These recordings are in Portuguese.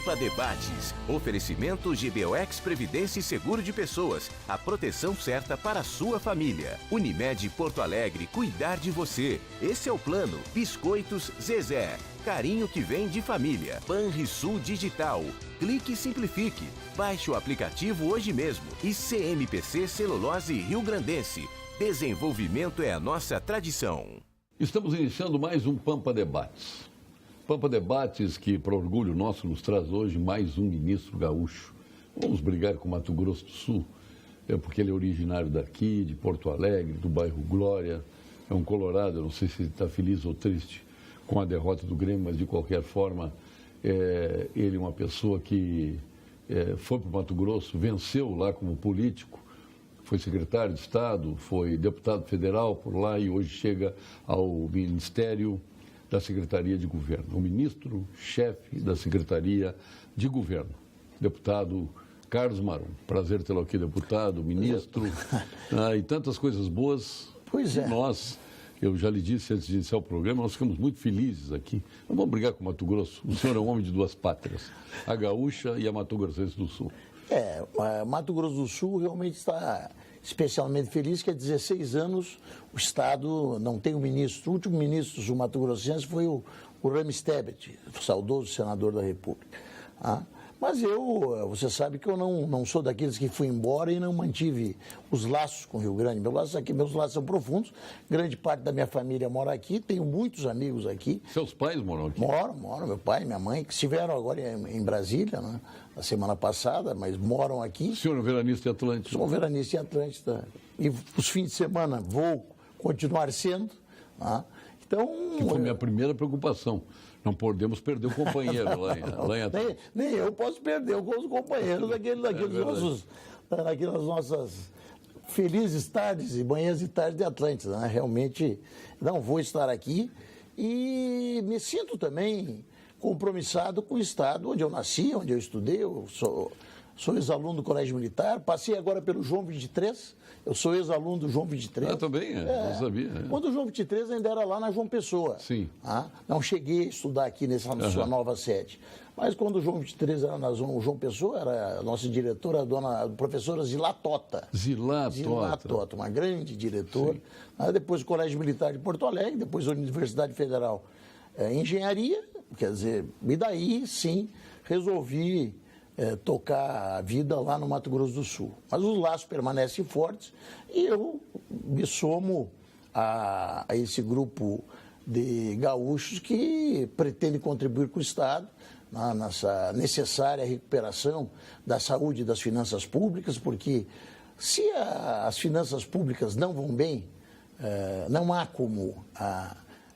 Pampa Debates. Oferecimento GBOX Previdência e Seguro de Pessoas. A proteção certa para a sua família. Unimed Porto Alegre, cuidar de você. Esse é o plano. Biscoitos Zezé. Carinho que vem de família. Banrisul Digital. Clique e simplifique. Baixe o aplicativo hoje mesmo. E CMPC Celulose Rio Grandense. Desenvolvimento é a nossa tradição. Estamos iniciando mais um Pampa Debates. Pampa Debates que, para orgulho nosso, nos traz hoje mais um ministro gaúcho. Vamos brigar com Mato Grosso do Sul, porque ele é originário daqui, de Porto Alegre, do bairro Glória. É um colorado, não sei se ele está feliz ou triste com a derrota do Grêmio, mas de qualquer forma, ele é uma pessoa que foi para o Mato Grosso, venceu lá como político, foi secretário de Estado, foi deputado federal por lá e hoje chega ao Ministério da Secretaria de Governo. O ministro-chefe da Secretaria de Governo, deputado Carlos Marum. Prazer tê-lo aqui, deputado, ministro, e tantas coisas boas. Pois é. Nós, eu já lhe disse antes de iniciar o programa, nós ficamos muito felizes aqui. Não vamos brigar com o Mato Grosso. O senhor é um homem de duas pátrias, a gaúcha e a Mato Grossense do Sul. Mato Grosso do Sul realmente está especialmente feliz que há 16 anos o Estado não tem um ministro. O último ministro do Mato Grossense foi o Rames Tebet, o saudoso senador da República. Mas você sabe que eu não sou daqueles que fui embora e não mantive os laços com o Rio Grande. Meus laços são profundos, grande parte da minha família mora aqui, tenho muitos amigos aqui. Seus pais moram aqui? Moram, meu pai e minha mãe, que estiveram agora em Brasília, né, na semana passada, mas moram aqui. O senhor é veranista em Atlântida? Sou veranista em Atlântida. E os fins de semana vou continuar sendo. Então, que foi minha primeira preocupação. Não podemos perder o companheiro lá em Atlântida. Nem eu posso perder os companheiros daquelas nossas felizes tardes e manhãs e tardes de Atlântida. Né? Realmente não vou estar aqui e me sinto também compromissado com o Estado onde eu nasci, onde eu estudei. Eu sou ex-aluno do Colégio Militar, passei agora pelo João 23, eu sou ex-aluno do João 23. Também, não sabia. Quando o João 23 ainda era lá na João Pessoa. Sim. Não cheguei a estudar aqui nessa sua nova sede. Mas quando o João 23 era na João Pessoa, era a nossa diretora, a professora Zilá Tota. Zilá Tota, uma grande diretora. Depois o Colégio Militar de Porto Alegre, depois a Universidade Federal Engenharia, quer dizer, e daí sim resolvi tocar a vida lá no Mato Grosso do Sul. Mas os laços permanecem fortes e eu me somo a esse grupo de gaúchos que pretende contribuir com o Estado nessa necessária recuperação da saúde e das finanças públicas, porque se as finanças públicas não vão bem, não há como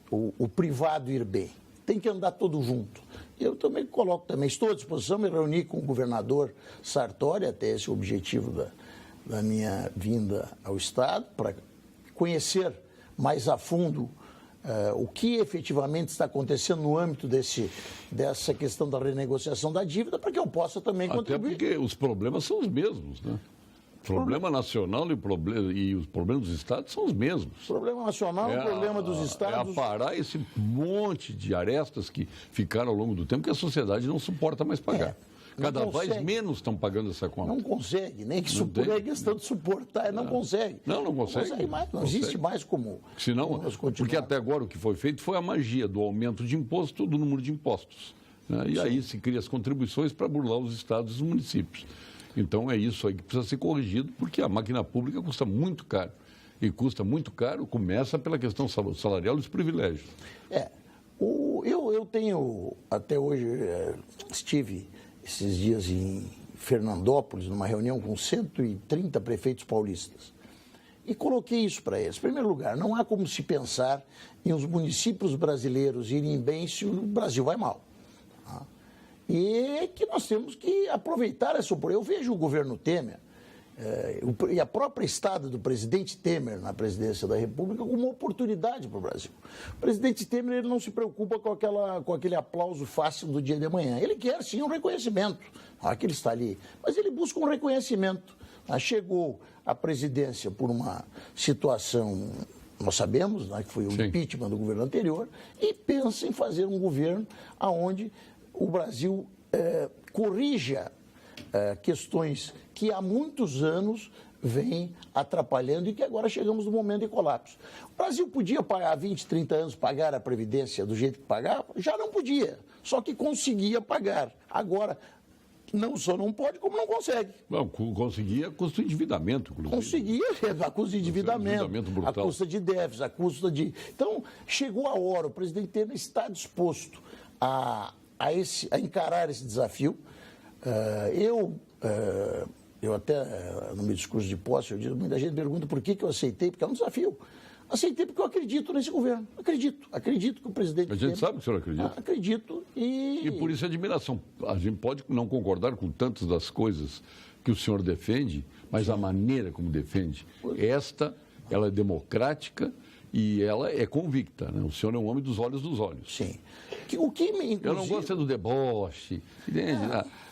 o privado ir bem. Tem que andar todo junto. Eu também estou à disposição, me reuni com o governador Sartori, até esse objetivo da minha vinda ao Estado, para conhecer mais a fundo o que efetivamente está acontecendo no âmbito dessa questão da renegociação da dívida, para que eu possa também contribuir. Até porque os problemas são os mesmos, né? O problema nacional e os problemas dos estados são os mesmos. O problema nacional e o problema dos estados... É aparar esse monte de arestas que ficaram ao longo do tempo que a sociedade não suporta mais pagar. Cada vez menos estão pagando essa conta. Não consegue, nem que suportar é questão de suportar, não consegue. Não consegue. Não consegue mais, não existe mais como... Senão, porque até agora o que foi feito foi a magia do aumento de imposto, do número de impostos. Né? E aí se cria as contribuições para burlar os estados e os municípios. Então é isso aí que precisa ser corrigido, porque a máquina pública custa muito caro. E custa muito caro, começa pela questão salarial e dos privilégios. Eu tenho, até hoje, estive esses dias em Fernandópolis, numa reunião com 130 prefeitos paulistas. E coloquei isso para eles. Em primeiro lugar, não há como se pensar em os municípios brasileiros irem bem se o Brasil vai mal. E que nós temos que aproveitar essa oportunidade. Eu vejo o governo Temer e a própria estada do presidente Temer na presidência da República como uma oportunidade para o Brasil. O presidente Temer ele não se preocupa com aquele aplauso fácil do dia de manhã. Ele quer sim um reconhecimento, que ele está ali, mas ele busca um reconhecimento. Chegou à presidência por uma situação, nós sabemos, que foi o impeachment do governo anterior, e pensa em fazer um governo onde o Brasil corrija questões que há muitos anos vêm atrapalhando e que agora chegamos no momento de colapso. O Brasil podia pagar 20, 30 anos, pagar a Previdência do jeito que pagava? Já não podia, só que conseguia pagar. Agora, não só não pode, como não consegue. Não, conseguia a custo de endividamento, inclusive. Conseguia a custo de endividamento, a custa de déficit, a custa de... Então, chegou a hora, o presidente Temer está disposto a encarar esse desafio. Eu até, no meu discurso de posse, muita gente pergunta por que eu aceitei, porque é um desafio. Aceitei porque eu acredito nesse governo. Acredito que o presidente... A gente sabe que o senhor acredita. Acredito E por isso a admiração. A gente pode não concordar com tantas das coisas que o senhor defende, mas a maneira como defende, ela é democrática e ela é convicta, né? O senhor é um homem dos olhos. Sim. O que me, inclusive... Eu não gosto do deboche, entende?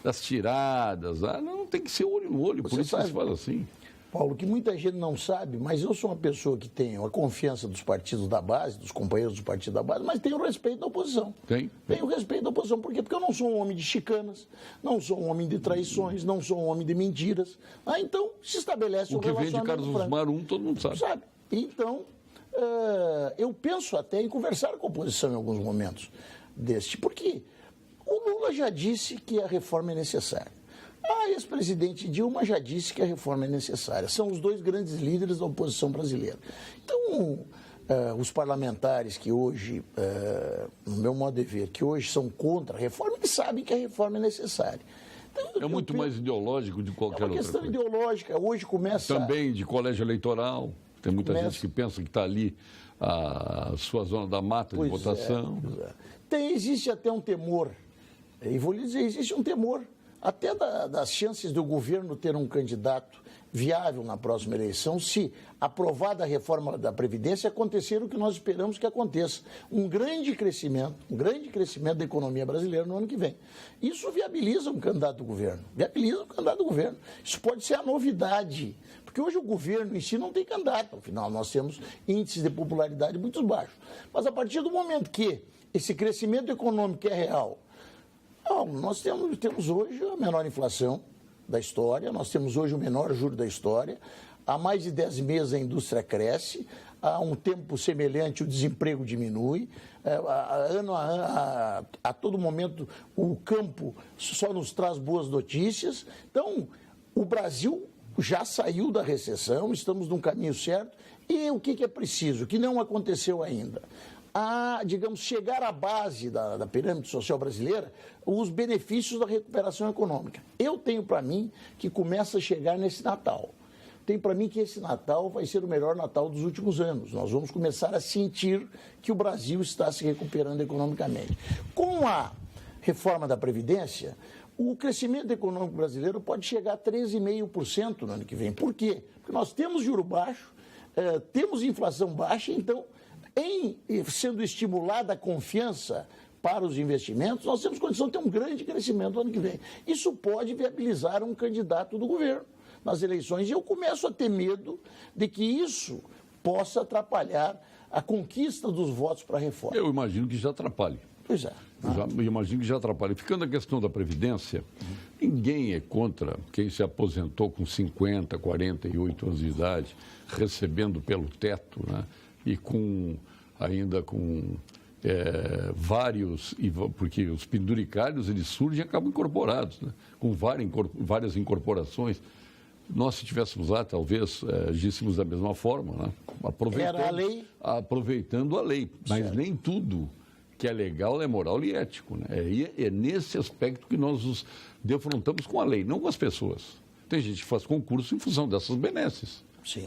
Das tiradas. Não, tem que ser olho no olho, por isso que se faz assim. Paulo, que muita gente não sabe, mas eu sou uma pessoa que tenho a confiança dos partidos da base, dos companheiros dos partidos da base, mas tenho o respeito da oposição. Tenho o respeito da oposição. Por quê? Porque eu não sou um homem de chicanas, não sou um homem de traições, não sou um homem de mentiras. Então, se estabelece um relacionamento... O que vem de Carlos Marum, todo mundo sabe. Então, eu penso até em conversar com a oposição em alguns momentos deste, porque o Lula já disse que a reforma é necessária. A ex-presidente Dilma já disse que a reforma é necessária. São os dois grandes líderes da oposição brasileira. Então, os parlamentares que hoje, no meu modo de ver, que hoje são contra a reforma, eles sabem que a reforma é necessária. Então, é muito mais ideológico de qualquer outra coisa. É uma questão ideológica. Hoje começa... Também de colégio eleitoral. Tem muita gente que pensa que está ali a sua zona da mata de votação. Existe até um temor, e vou lhe dizer, existe um temor até das chances do governo ter um candidato viável na próxima eleição, se aprovada a reforma da Previdência, acontecer o que nós esperamos que aconteça. Um grande crescimento da economia brasileira no ano que vem. Isso viabiliza um candidato do governo. Isso pode ser a novidade, porque hoje o governo em si não tem candidato. Afinal, nós temos índices de popularidade muito baixos. Mas a partir do momento que esse crescimento econômico é real, nós temos hoje a menor inflação da história, nós temos hoje o menor juro da história, há mais de 10 meses a indústria cresce, há um tempo semelhante o desemprego diminui, a todo momento o campo só nos traz boas notícias. Então, o Brasil já saiu da recessão, estamos num caminho certo, e o que é preciso, que não aconteceu ainda? Chegar à base da pirâmide social brasileira, os benefícios da recuperação econômica. Eu tenho para mim que começa a chegar nesse Natal. Tenho para mim que esse Natal vai ser o melhor Natal dos últimos anos. Nós vamos começar a sentir que o Brasil está se recuperando economicamente. Com a reforma da Previdência, o crescimento econômico brasileiro pode chegar a 13,5% no ano que vem. Por quê? Porque nós temos juro baixo, temos inflação baixa, então... sendo estimulada a confiança para os investimentos, nós temos condição de ter um grande crescimento no ano que vem. Isso pode viabilizar um candidato do governo nas eleições. E eu começo a ter medo de que isso possa atrapalhar a conquista dos votos para a reforma. Eu imagino que já atrapalhe. Pois é. Eu imagino que já atrapalhe. Ficando a questão da Previdência, ninguém é contra quem se aposentou com 50, 48 anos de idade, recebendo pelo teto, né? E ainda com vários, porque os penduricários eles surgem e acabam incorporados, né? Com várias incorporações. Nós, se tivéssemos lá, talvez agíssemos da mesma forma, né? Aproveitando a lei, mas certo. Nem tudo que é legal é moral e ético, né? É nesse aspecto que nós nos defrontamos com a lei, não com as pessoas. Tem gente que faz concurso em função dessas benesses. Sim.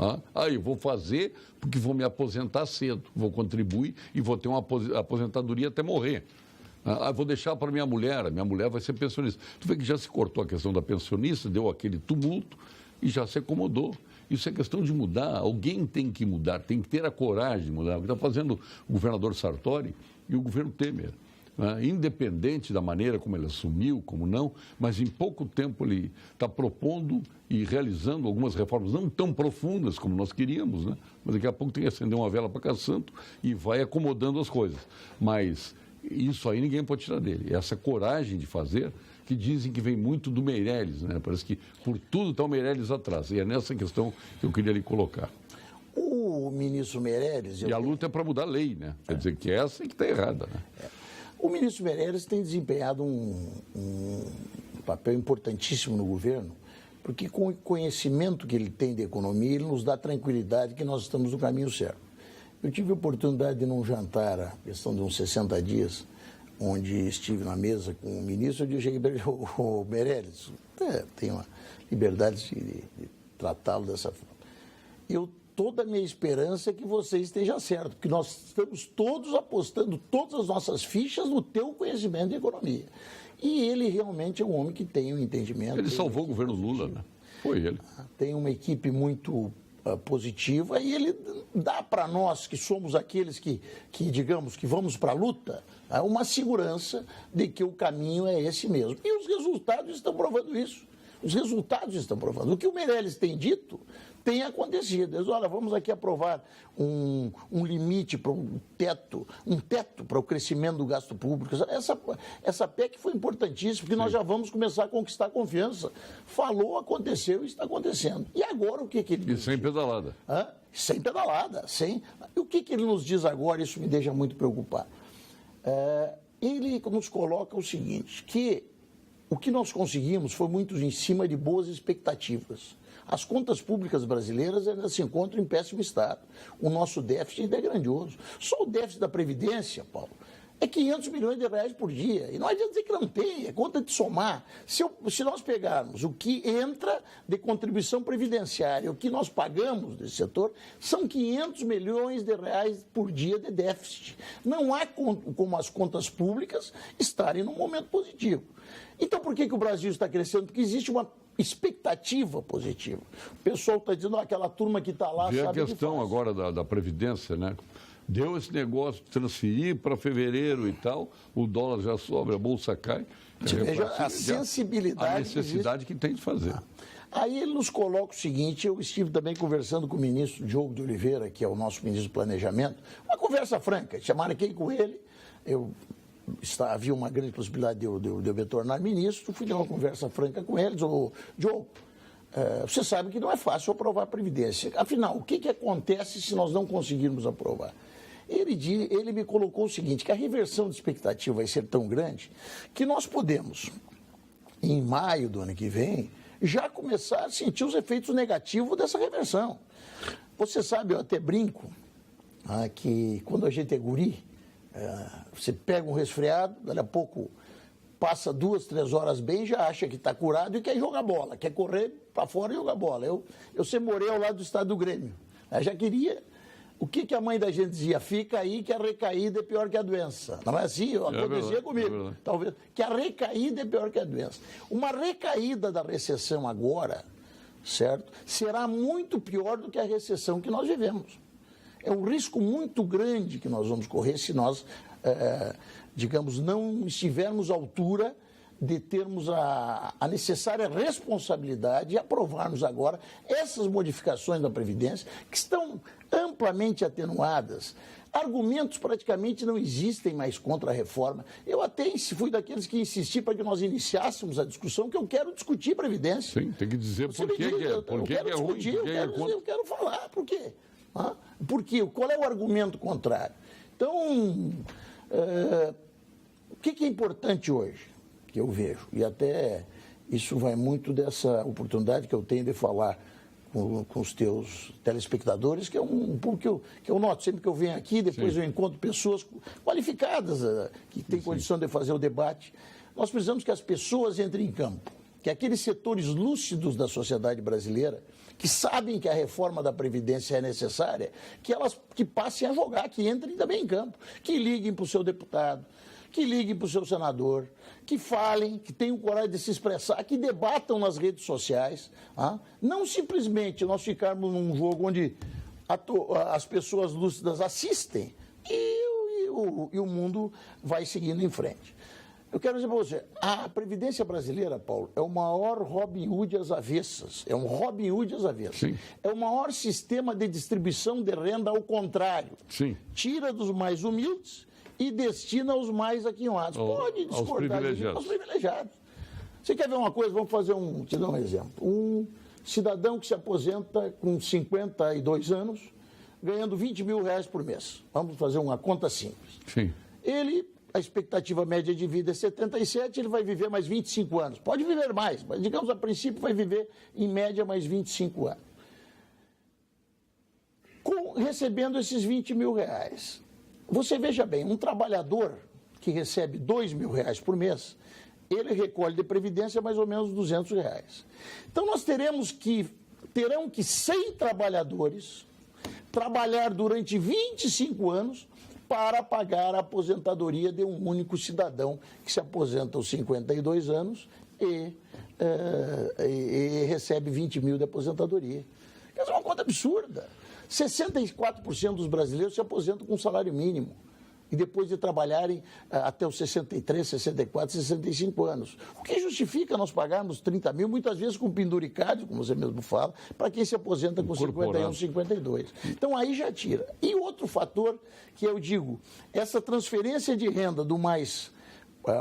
Eu vou fazer porque vou me aposentar cedo, vou contribuir e vou ter uma aposentadoria até morrer. Vou deixar para minha mulher vai ser pensionista. Tu vê que já se cortou a questão da pensionista, deu aquele tumulto e já se acomodou. Isso é questão de mudar, alguém tem que mudar, tem que ter a coragem de mudar. O que está fazendo o governador Sartori e o governo Temer. Independente da maneira como ele assumiu, como não, mas em pouco tempo ele está propondo e realizando algumas reformas não tão profundas como nós queríamos, né? Mas daqui a pouco tem que acender uma vela para cada santo e vai acomodando as coisas. Mas isso aí ninguém pode tirar dele. Essa coragem de fazer que dizem que vem muito do Meirelles, né? Parece que por tudo está o Meirelles atrás. E é nessa questão que eu queria lhe colocar. O ministro Meirelles... E a luta é para mudar a lei, né? Quer dizer que essa é que está errada, né? O ministro Meirelles tem desempenhado um papel importantíssimo no governo, porque com o conhecimento que ele tem de economia, ele nos dá tranquilidade que nós estamos no caminho certo. Eu tive a oportunidade de num jantar, a questão de uns 60 dias, onde estive na mesa com o ministro, eu cheguei para ele, o Meirelles, tem uma liberdade de tratá-lo dessa forma. Toda a minha esperança é que você esteja certo, porque nós estamos todos apostando todas as nossas fichas no teu conhecimento de economia. E ele realmente é um homem que tem um entendimento. Ele salvou o governo Lula, né? Foi ele. Tem uma equipe muito positiva e ele dá para nós, que somos aqueles que digamos, que vamos para a luta, uma segurança de que o caminho é esse mesmo. E os resultados estão provando isso. Os resultados estão provando. O que o Meirelles tem dito tem acontecido. Eles, olha, vamos aqui aprovar um limite para um teto para o crescimento do gasto público. Essa PEC foi importantíssima, porque nós já vamos começar a conquistar a confiança. Falou, aconteceu e está acontecendo. E agora o que ele diz? E sem pedalada. Sem pedalada, sem. E o que ele nos diz agora? Isso me deixa muito preocupado. Ele nos coloca o seguinte, que o que nós conseguimos foi muito em cima de boas expectativas. As contas públicas brasileiras ainda se encontram em péssimo estado. O nosso déficit ainda é grandioso. Só o déficit da Previdência, Paulo, é 500 milhões de reais por dia. E não adianta dizer que não tem, é conta de somar. Se nós pegarmos o que entra de contribuição previdenciária, o que nós pagamos desse setor, são 500 milhões de reais por dia de déficit. Não há como as contas públicas estarem num momento positivo. Então, por que o Brasil está crescendo? Porque existe uma expectativa positiva. O pessoal está dizendo, aquela turma que está lá sabe o que faz. A questão agora da Previdência, né? Deu esse negócio de transferir para fevereiro e tal, o dólar já sobe, a bolsa cai. Veja a sensibilidade. A necessidade que tem de fazer. Aí ele nos coloca o seguinte, eu estive também conversando com o ministro Diogo de Oliveira, que é o nosso ministro do Planejamento, uma conversa franca, chamaram aqui com ele, havia uma grande possibilidade de eu me tornar ministro, fui dar uma conversa franca com ele, disse, Diogo, você sabe que não é fácil aprovar a Previdência. Afinal, o que acontece se nós não conseguirmos aprovar? Ele me colocou o seguinte, que a reversão de expectativa vai ser tão grande que nós podemos, em maio do ano que vem, já começar a sentir os efeitos negativos dessa reversão. Você sabe, eu até brinco, que quando a gente é guri, você pega um resfriado, daqui a pouco passa 2, 3 horas bem, já acha que está curado e quer jogar bola, quer correr para fora e jogar bola. Eu sempre morei ao lado do estádio do Grêmio. Eu já queria... O que a mãe da gente dizia? Fica aí que a recaída é pior que a doença. Não é assim? Acontecia comigo. Talvez. Que a recaída é pior que a doença. Uma recaída da recessão agora, certo? Será muito pior do que a recessão que nós vivemos. É um risco muito grande que nós vamos correr se nós, digamos, não estivermos à altura de termos a necessária responsabilidade e aprovarmos agora essas modificações da Previdência que estão amplamente atenuadas. Argumentos praticamente não existem mais contra a reforma. Eu até fui daqueles que insisti para que nós iniciássemos a discussão, que eu quero discutir Previdência. Sim, tem que dizer por que é ruim. Eu quero falar por quê. Por quê? Qual é o argumento contrário? Então, o que é importante hoje? Que eu vejo, e até isso vai muito dessa oportunidade que eu tenho de falar com os teus telespectadores, que é um público que eu noto sempre que eu venho aqui, depois eu encontro pessoas qualificadas, que têm condição de fazer o debate. Nós precisamos que as pessoas entrem em campo, que aqueles setores lúcidos da sociedade brasileira, que sabem que a reforma da Previdência é necessária, que passem a jogar, que entrem também em campo, que liguem para o seu deputado, que liguem para o seu senador, que falem, que tenham coragem de se expressar, que debatam nas redes sociais. Não simplesmente nós ficarmos num jogo onde as pessoas lúcidas assistem e o mundo vai seguindo em frente. Eu quero dizer para você, a Previdência brasileira, Paulo, é o maior Robin Hood às avessas. É um Robin Hood às avessas. Sim. É o maior sistema de distribuição de renda ao contrário. Sim. Tira dos mais humildes e destina aos mais aquinhoados. Pode discordar aos privilegiados. Aos privilegiados. Você quer ver uma coisa? Vamos fazer te dar um exemplo. Um cidadão que se aposenta com 52 anos, ganhando 20 mil reais por mês. Vamos fazer uma conta simples. Sim. A expectativa média de vida é 77, ele vai viver mais 25 anos. Pode viver mais, mas digamos a princípio vai viver em média mais 25 anos. Recebendo esses 20 mil reais. Você veja bem, um trabalhador que recebe 2 mil reais por mês, ele recolhe de previdência mais ou menos 200 reais. Então nós terão que 100 trabalhadores trabalhar durante 25 anos para pagar a aposentadoria de um único cidadão que se aposenta aos 52 anos e recebe 20 mil de aposentadoria. Essa é uma conta absurda. 64% dos brasileiros se aposentam com salário mínimo e depois de trabalharem até os 63, 64, 65 anos. O que justifica nós pagarmos 30 mil, muitas vezes com penduricário, como você mesmo fala, para quem se aposenta com 51, 52. Então aí já tira. E outro fator que eu digo, essa transferência de renda do mais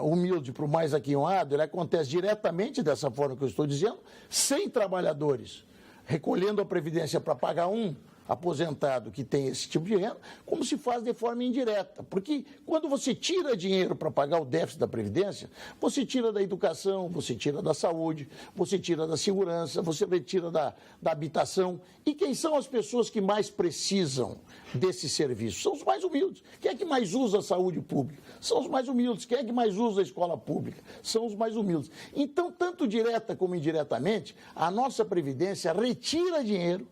humilde para o mais aquinhoado, ele acontece diretamente dessa forma que eu estou dizendo, sem trabalhadores recolhendo a previdência para pagar um aposentado que tem esse tipo de renda, como se faz de forma indireta. Porque quando você tira dinheiro para pagar o déficit da Previdência, você tira da educação, você tira da saúde, você tira da segurança, você retira da habitação. E quem são as pessoas que mais precisam desse serviço? São os mais humildes. Quem é que mais usa a saúde pública? São os mais humildes. Quem é que mais usa a escola pública? São os mais humildes. Então, tanto direta como indiretamente, a nossa Previdência retira dinheiro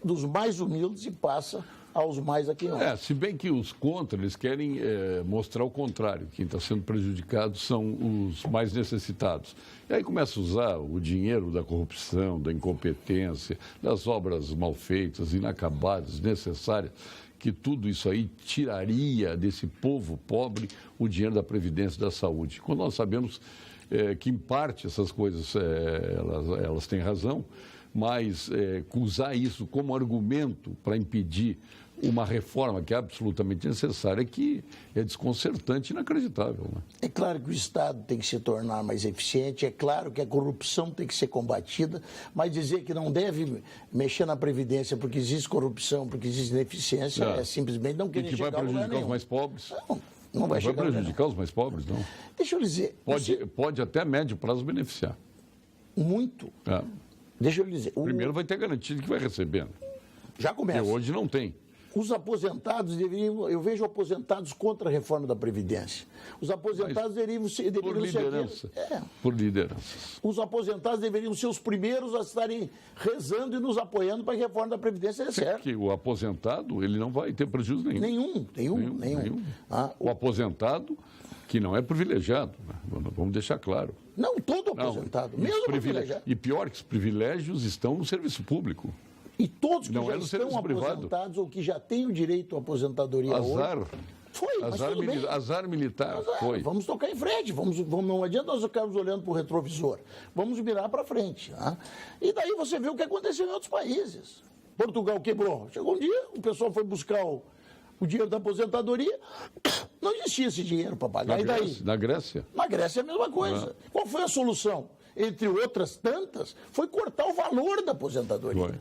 dos mais humildes e passa aos mais aquinhoados. Se bem que os contra, eles querem mostrar o contrário. Quem está sendo prejudicado são os mais necessitados. E aí começa a usar o dinheiro da corrupção, da incompetência, das obras mal feitas, inacabadas, desnecessárias, que tudo isso aí tiraria desse povo pobre o dinheiro da Previdência e da Saúde. Quando nós sabemos que, em parte, essas coisas elas têm razão, mas usar isso como argumento para impedir uma reforma que é absolutamente necessária, que é desconcertante e inacreditável. Né? É claro que o Estado tem que se tornar mais eficiente, é claro que a corrupção tem que ser combatida, mas dizer que não deve mexer na Previdência porque existe corrupção, porque existe ineficiência, é simplesmente não querer chegar a lugar nenhum. Vai prejudicar os mais pobres? Não vai chegar prejudicar os mais pobres, não. Deixa eu lhe dizer... Pode até a médio prazo beneficiar. Muito. Deixa eu lhe dizer... Primeiro vai ter garantia de que vai recebendo. Já começa. Porque hoje não tem. Os aposentados deveriam... Eu vejo aposentados contra a reforma da Previdência. Os aposentados deveriam ser... Por liderança. Por lideranças. Os aposentados deveriam ser os primeiros a estarem rezando e nos apoiando para que a reforma da Previdência dê certo. Porque o aposentado, ele não vai ter prejuízo nenhum. Nenhum. O aposentado, que não é privilegiado, né? Vamos deixar claro. Não, todo aposentado, mesmo privilegiado. E pior que os privilégios estão no serviço público. E todos que não já estão aposentados ou que já têm o direito à aposentadoria hoje... Azar militar. Foi. Vamos tocar em frente, não adianta nós ficarmos olhando para o retrovisor. Vamos mirar para frente. Né? E daí você vê o que aconteceu em outros países. Portugal quebrou. Chegou um dia, o pessoal foi buscar o dinheiro da aposentadoria, não existia esse dinheiro para pagar. Na Grécia? Na Grécia é a mesma coisa. Qual foi a solução? Entre outras tantas, foi cortar o valor da aposentadoria.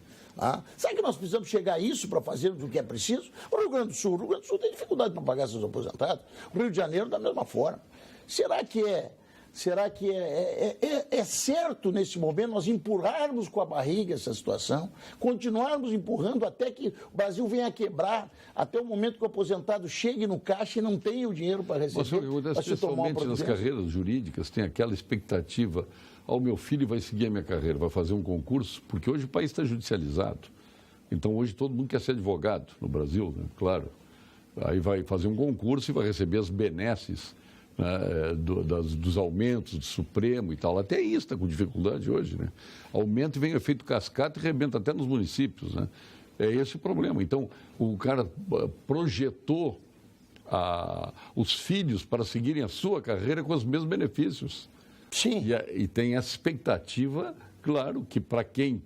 Sabe que nós precisamos chegar a isso para fazermos o que é preciso? O Rio Grande do Sul tem dificuldade para pagar seus aposentados. O Rio de Janeiro da mesma forma. Será que é certo, nesse momento, nós empurrarmos com a barriga essa situação, continuarmos empurrando até que o Brasil venha a quebrar, até o momento que o aposentado chegue no caixa e não tenha o dinheiro para receber, para se tomar uma providência? Nas carreiras jurídicas, tem aquela expectativa: o meu filho vai seguir a minha carreira, vai fazer um concurso, porque hoje o país está judicializado. Então, hoje todo mundo quer ser advogado no Brasil, né? Claro. Aí vai fazer um concurso e vai receber as benesses, né, dos aumentos do Supremo e tal. Até isso está com dificuldade hoje, né? Aumenta e vem efeito cascata e rebenta até nos municípios, né? É esse o problema. Então, o cara projetou os filhos para seguirem a sua carreira com os mesmos benefícios. Sim. E tem essa expectativa, claro, que para quem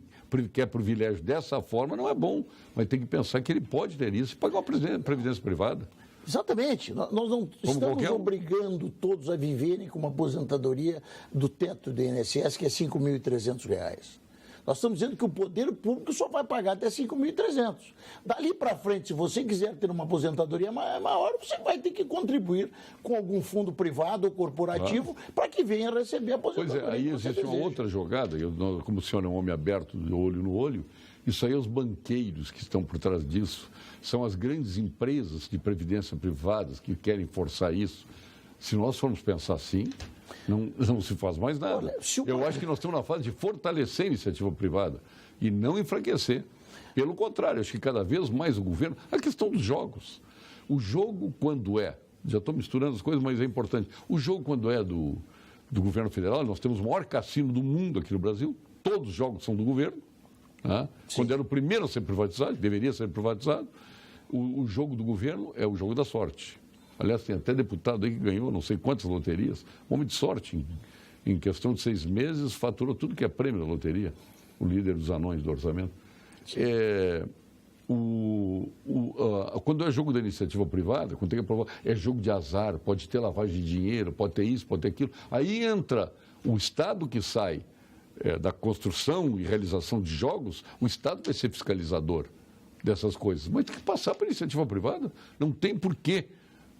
quer privilégio dessa forma não é bom, mas tem que pensar que ele pode ter isso e pagar uma previdência privada. Exatamente. Nós não estamos obrigando todos a viverem com uma aposentadoria do teto do INSS, que é R$ 5.300. Nós estamos dizendo que o poder público só vai pagar até 5.300. Dali para frente, se você quiser ter uma aposentadoria maior, você vai ter que contribuir com algum fundo privado ou corporativo para que venha receber a aposentadoria. Pois é, aí existe uma outra jogada, como o senhor é um homem aberto de olho no olho, isso aí é os banqueiros que estão por trás disso, são as grandes empresas de previdência privadas que querem forçar isso. Se nós formos pensar assim, não se faz mais nada. Olha, eu acho que nós estamos na fase de fortalecer a iniciativa privada e não enfraquecer. Pelo contrário, acho que cada vez mais o governo... A questão dos jogos. O jogo, quando é... Já estou misturando as coisas, mas é importante. O jogo, quando é do governo federal, nós temos o maior cassino do mundo aqui no Brasil. Todos os jogos são do governo. Né? Quando era o primeiro a ser privatizado, deveria ser privatizado, o jogo do governo é o jogo da sorte. Aliás, tem até deputado aí que ganhou não sei quantas loterias. Homem de sorte, em questão de 6 meses, faturou tudo que é prêmio da loteria. O líder dos anões do orçamento. Quando é jogo da iniciativa privada, quando tem que aprovar, é jogo de azar, pode ter lavagem de dinheiro, pode ter isso, pode ter aquilo. Aí entra o Estado que sai da construção e realização de jogos, o Estado vai ser fiscalizador dessas coisas. Mas tem que passar para a iniciativa privada. Não tem porquê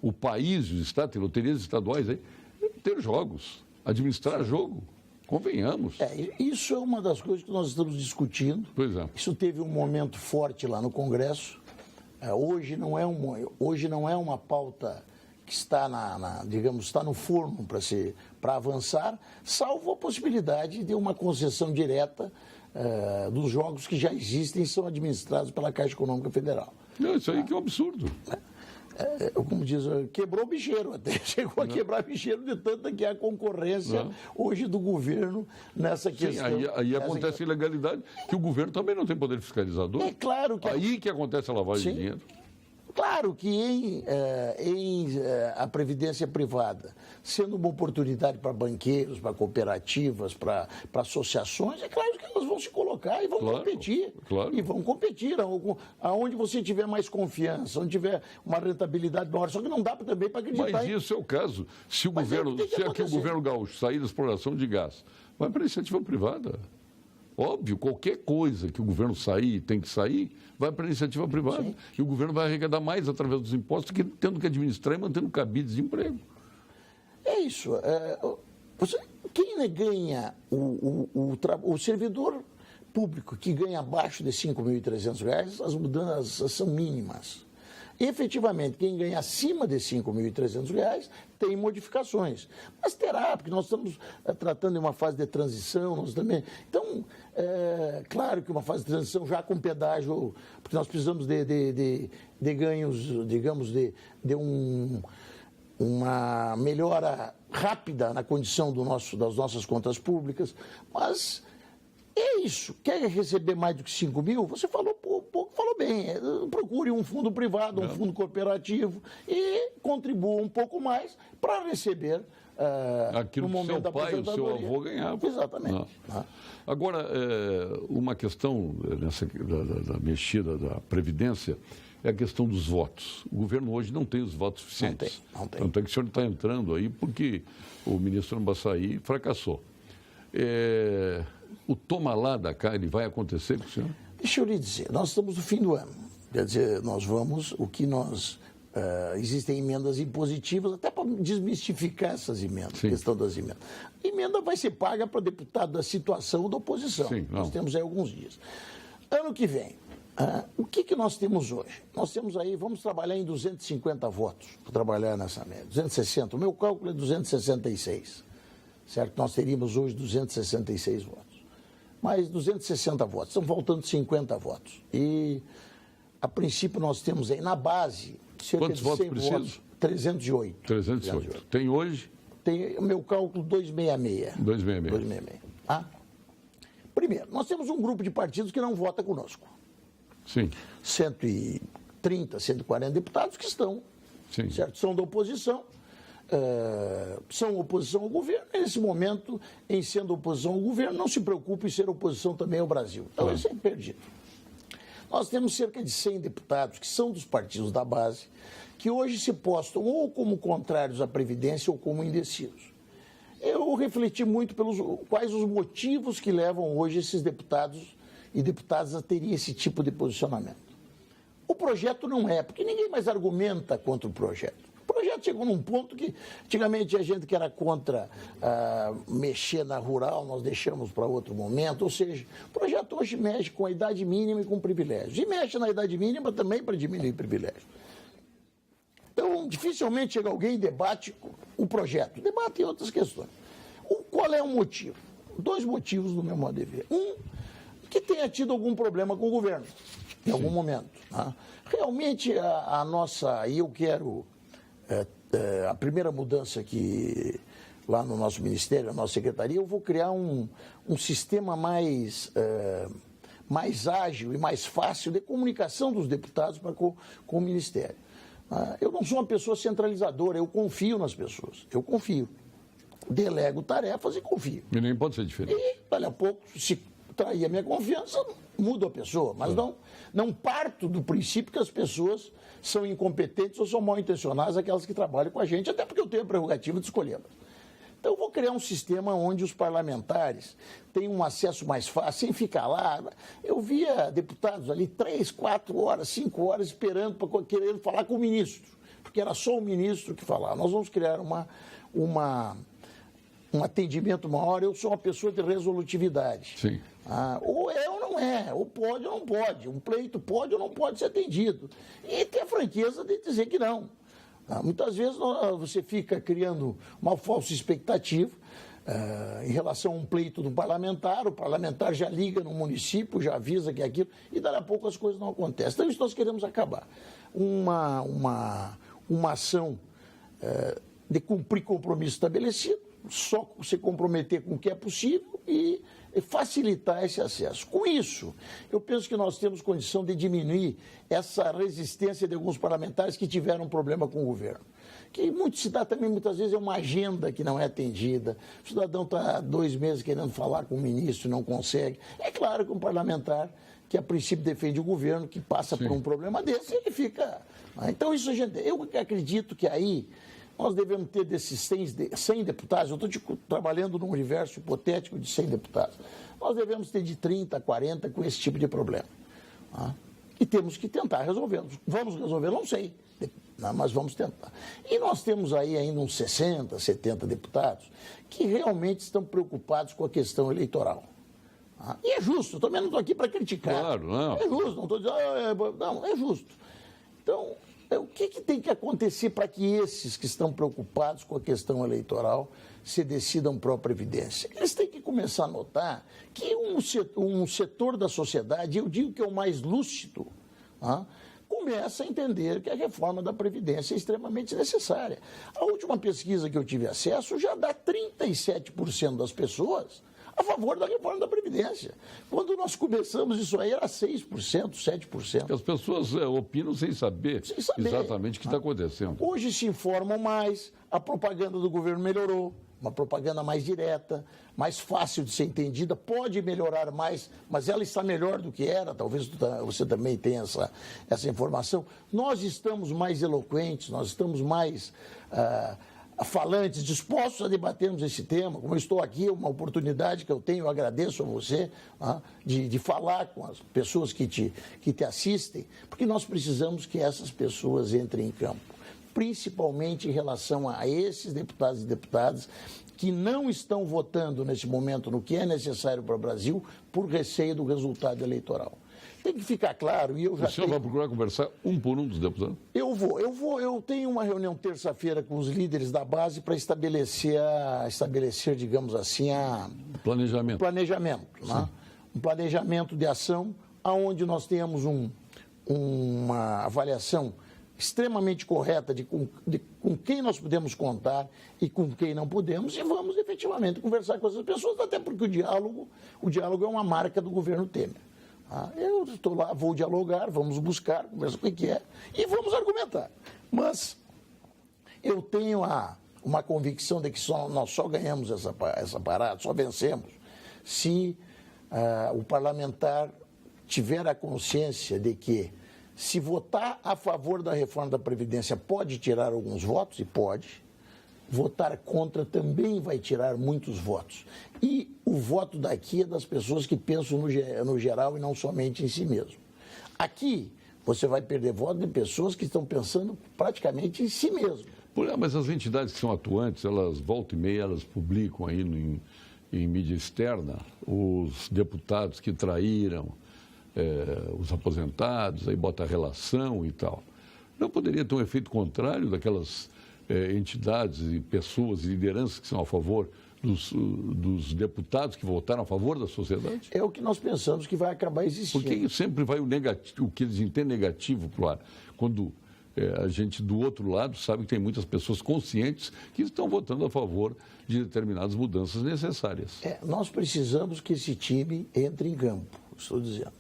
o país, os estados, tem loterias estaduais aí, ter jogos, administrar jogo. Convenhamos. Isso é uma das coisas que nós estamos discutindo. Pois é. Isso teve um momento forte lá no Congresso. Hoje não é uma pauta que está digamos, está no forno para avançar, salvo a possibilidade de uma concessão direta dos jogos que já existem e são administrados pela Caixa Econômica Federal. Não, isso aí que é um absurdo. Como diz, quebrou o bicheiro, até chegou a quebrar bicheiro de tanta que é a concorrência hoje do governo nessa questão. Sim, aí acontece ilegalidade, que o governo também não tem poder fiscalizador. É claro que... Aí que acontece a lavagem de dinheiro. Claro que a previdência privada, sendo uma oportunidade para banqueiros, para cooperativas, para associações, é claro que elas vão se colocar e vão competir. Claro. E vão competir aonde você tiver mais confiança, onde tiver uma rentabilidade maior. Só que não dá também para acreditar. Mas isso é o caso. Se aqui o governo gaúcho sair da exploração de gás, vai para a iniciativa privada. Óbvio, qualquer coisa que o governo sair, tem que sair, vai para a iniciativa privada. Sim. E o governo vai arrecadar mais através dos impostos, tendo que administrar e mantendo cabides de emprego. É isso. Quem ganha, o servidor público que ganha abaixo de R$ 5.300, as mudanças são mínimas. Efetivamente, quem ganha acima de R$ 5.300 tem modificações. Mas terá, porque nós estamos tratando de uma fase de transição, nós também. Então, claro que uma fase de transição já com pedágio, porque nós precisamos de ganhos, digamos, de uma melhora rápida na condição das nossas contas públicas, mas é isso. Quer receber mais do que 5 mil? Você falou bem, procure um fundo privado, um fundo cooperativo e contribua um pouco mais para receber aquilo no momento que seu pai ou seu avô ganhava. Exatamente. Agora, uma questão da mexida da Previdência é a questão dos votos. O governo hoje não tem os votos suficientes. Não tem. Tanto é que o senhor está entrando aí porque o ministro Ambassay fracassou. O toma lá da cá, ele vai acontecer com o senhor? Deixa eu lhe dizer, nós estamos no fim do ano. Quer dizer, existem emendas impositivas, até para desmistificar essas emendas, a questão das emendas. A emenda vai ser paga para deputado da situação da oposição. Sim, nós temos aí alguns dias. Ano que vem, o que nós temos hoje? Nós temos aí, vamos trabalhar em 250 votos, para trabalhar nessa média. 260, o meu cálculo é 266. Certo? Nós teríamos hoje 266 votos. Mais 260 votos, estão faltando 50 votos. E, a princípio, nós temos aí na base cerca Quantos de 100 votos. 308. 308. Tem hoje? Tem o meu cálculo 266. 266. Primeiro, nós temos um grupo de partidos que não vota conosco. Sim. 130, 140 deputados que estão, Sim. Certo? São da oposição. São oposição ao governo, e nesse momento, em sendo oposição ao governo, não se preocupe em ser oposição também ao Brasil. Então, isso é perdido. nós temos cerca de 100 deputados que são dos partidos da base, que hoje se postam ou como contrários à Previdência ou como indecisos. Eu refleti muito pelos quais os motivos que levam hoje esses deputados e deputadas a terem esse tipo de posicionamento. O projeto não é, porque ninguém mais argumenta contra o projeto. O projeto chegou num ponto que, antigamente, a gente que era contra mexer na rural, nós deixamos para outro momento. Ou seja, o projeto hoje mexe com a idade mínima e com privilégios. E mexe na idade mínima também para diminuir privilégios. Então, dificilmente chega alguém e debate o projeto. Debate outras questões. Qual é o motivo? 2 motivos, no meu modo de ver. Um, que tenha tido algum problema com o governo, em algum momento. Né? Realmente, a nossa... E eu quero... a primeira mudança que lá no nosso ministério, na nossa secretaria, eu vou criar um sistema mais ágil e mais fácil de comunicação dos deputados para com o ministério. Eu não sou uma pessoa centralizadora, eu confio nas pessoas, eu confio. Delego tarefas e confio. E nem pode ser diferente. E, dali a pouco, se trair a minha confiança, mudo a pessoa. Mas não parto do princípio que as pessoas são incompetentes ou são mal intencionadas, aquelas que trabalham com a gente, até porque eu tenho a prerrogativa de escolhê-las. Então, eu vou criar um sistema onde os parlamentares têm um acesso mais fácil, sem ficar lá. Eu via deputados ali 3, 4 horas, 5 horas esperando, querendo falar com o ministro, porque era só o ministro que falava. Nós vamos criar um atendimento maior. Eu sou uma pessoa de resolutividade. Sim. Ou é ou não é, ou pode ou não pode. Um pleito pode ou não pode ser atendido. E ter a franqueza de dizer que não. Muitas vezes você fica criando uma falsa expectativa em relação a um pleito do parlamentar, o parlamentar já liga no município, já avisa que é aquilo, e daqui a pouco as coisas não acontecem. Então, isso nós queremos acabar. Uma ação de cumprir compromisso estabelecido, só se comprometer com o que é possível e facilitar esse acesso. Com isso, eu penso que nós temos condição de diminuir essa resistência de alguns parlamentares que tiveram problema com o governo. Que muito se dá também, muitas vezes, é uma agenda que não é atendida. O cidadão está 2 meses querendo falar com o ministro e não consegue. É claro que um parlamentar que, a princípio, defende o governo, que passa por um problema desse, ele fica... Então, isso, gente, eu acredito que aí... Nós devemos ter desses 100 deputados, eu estou trabalhando num universo hipotético de 100 deputados, nós devemos ter de 30 a 40 com esse tipo de problema. E temos que tentar resolvê-los. Vamos resolver? Não sei, mas vamos tentar. E nós temos aí ainda uns 60, 70 deputados que realmente estão preocupados com a questão eleitoral. E é justo, eu também não estou aqui para criticar. Claro, não. É justo, não estou dizendo... Não, é justo. Então... O que tem que acontecer para que esses que estão preocupados com a questão eleitoral se decidam pró Previdência? Eles têm que começar a notar que um setor da sociedade, eu digo que é o mais lúcido, começa a entender que a reforma da Previdência é extremamente necessária. A última pesquisa que eu tive acesso já dá 37% das pessoas a favor da reforma da Previdência. Quando nós começamos, isso aí era 6%, 7%. As pessoas opinam sem saber exatamente o que está acontecendo. Hoje se informam mais, a propaganda do governo melhorou, uma propaganda mais direta, mais fácil de ser entendida, pode melhorar mais, mas ela está melhor do que era, talvez você também tenha essa informação. Nós estamos mais eloquentes, nós estamos mais... falantes, dispostos a debatermos esse tema, como eu estou aqui, uma oportunidade que eu tenho, eu agradeço a você, de falar com as pessoas que te assistem, porque nós precisamos que essas pessoas entrem em campo, principalmente em relação a esses deputados e deputadas que não estão votando nesse momento no que é necessário para o Brasil por receio do resultado eleitoral. Tem que ficar claro, e eu já... O senhor vai procurar conversar um por um dos deputados? Eu tenho uma reunião terça-feira com os líderes da base para estabelecer, digamos assim, planejamento. Né? Um planejamento de ação onde nós tenhamos uma avaliação extremamente correta de com quem nós podemos contar e com quem não podemos, e vamos efetivamente conversar com essas pessoas, até porque o diálogo é uma marca do governo Temer. Eu estou lá, vou dialogar, vamos buscar, conversar com o que é, e vamos argumentar. Mas eu tenho uma convicção de que nós só ganhamos essa parada, só vencemos, se o parlamentar tiver a consciência de que se votar a favor da reforma da Previdência pode tirar alguns votos, e pode, votar contra também vai tirar muitos votos. E o voto daqui é das pessoas que pensam no geral e não somente em si mesmo. Aqui, você vai perder voto de pessoas que estão pensando praticamente em si mesmo. Mas as entidades que são atuantes, elas, volta e meia, elas publicam aí em mídia externa os deputados que traíram os aposentados, aí bota a relação e tal. Não poderia ter um efeito contrário daquelas entidades e pessoas e lideranças que são a favor dos deputados que votaram a favor da sociedade? É o que nós pensamos que vai acabar existindo. Porque sempre vai o que eles entendem negativo para o ar. Quando a gente, do outro lado, sabe que tem muitas pessoas conscientes que estão votando a favor de determinadas mudanças necessárias. Nós precisamos que esse time entre em campo, estou dizendo.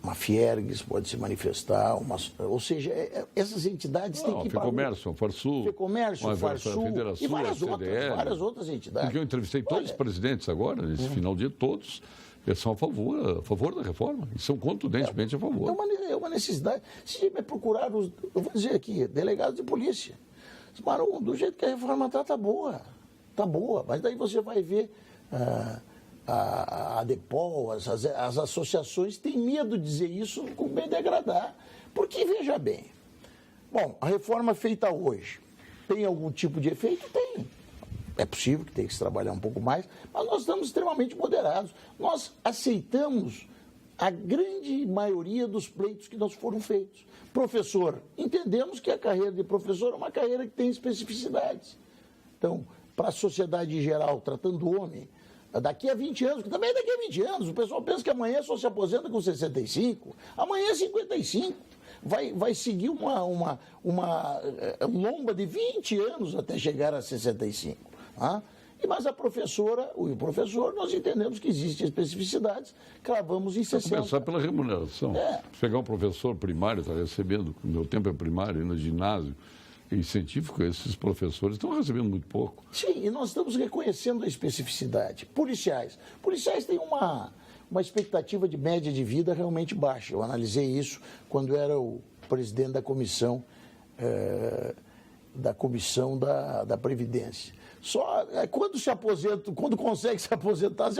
Uma Fiergues pode se manifestar, ou seja, essas entidades têm que... FEComércio, Farsul, Farsul Federação, e várias outras entidades. Porque eu entrevistei todos os presidentes agora, nesse final de dia, todos são a favor da reforma, e são contundentemente a favor. É uma necessidade. Se procurar, eu vou dizer aqui, delegados de polícia, Marum, do jeito que a reforma está boa, mas daí você vai ver... A ADEPOL, as associações têm medo de dizer isso com medo de agradar. Porque, veja bem, bom, a reforma feita hoje tem algum tipo de efeito? Tem. É possível que tenha que se trabalhar um pouco mais, mas nós estamos extremamente moderados. Nós aceitamos a grande maioria dos pleitos que nos foram feitos. Professor, entendemos que a carreira de professor é uma carreira que tem especificidades. Então, para a sociedade em geral, tratando o homem... Daqui a 20 anos, que também é daqui a 20 anos, o pessoal pensa que amanhã só se aposenta com 65, amanhã é 55. Vai seguir uma lomba de 20 anos até chegar a 65. Mas a professora, o professor, nós entendemos que existem especificidades, cravamos em 60. Começar pela remuneração. Se pegar um professor primário, está recebendo, no meu tempo é primário, no ginásio, e científico, esses professores estão recebendo muito pouco. Sim, e nós estamos reconhecendo a especificidade. Policiais têm uma expectativa de média de vida realmente baixa. Eu analisei isso quando era o presidente da comissão da Previdência. Só quando consegue se aposentar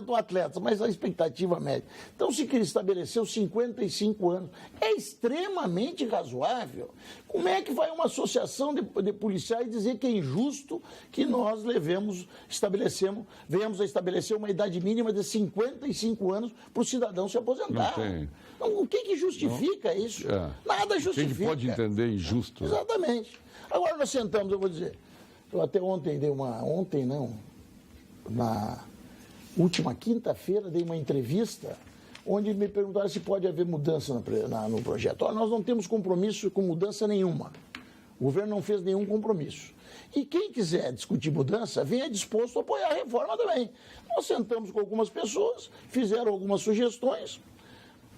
um atleta, mas a expectativa média. Então, se quer estabelecer os 55 anos, é extremamente razoável. Como é que vai uma associação de policiais dizer que é injusto que nós venhamos a estabelecer uma idade mínima de 55 anos para o cidadão se aposentar? Então, o que justifica isso? Nada justifica. Quem pode entender injusto? Exatamente. Agora nós sentamos, eu vou dizer... Eu até na última quinta-feira, dei uma entrevista onde me perguntaram se pode haver mudança no projeto. Nós não temos compromisso com mudança nenhuma. O governo não fez nenhum compromisso. E quem quiser discutir mudança, venha disposto a apoiar a reforma também. Nós sentamos com algumas pessoas, fizeram algumas sugestões,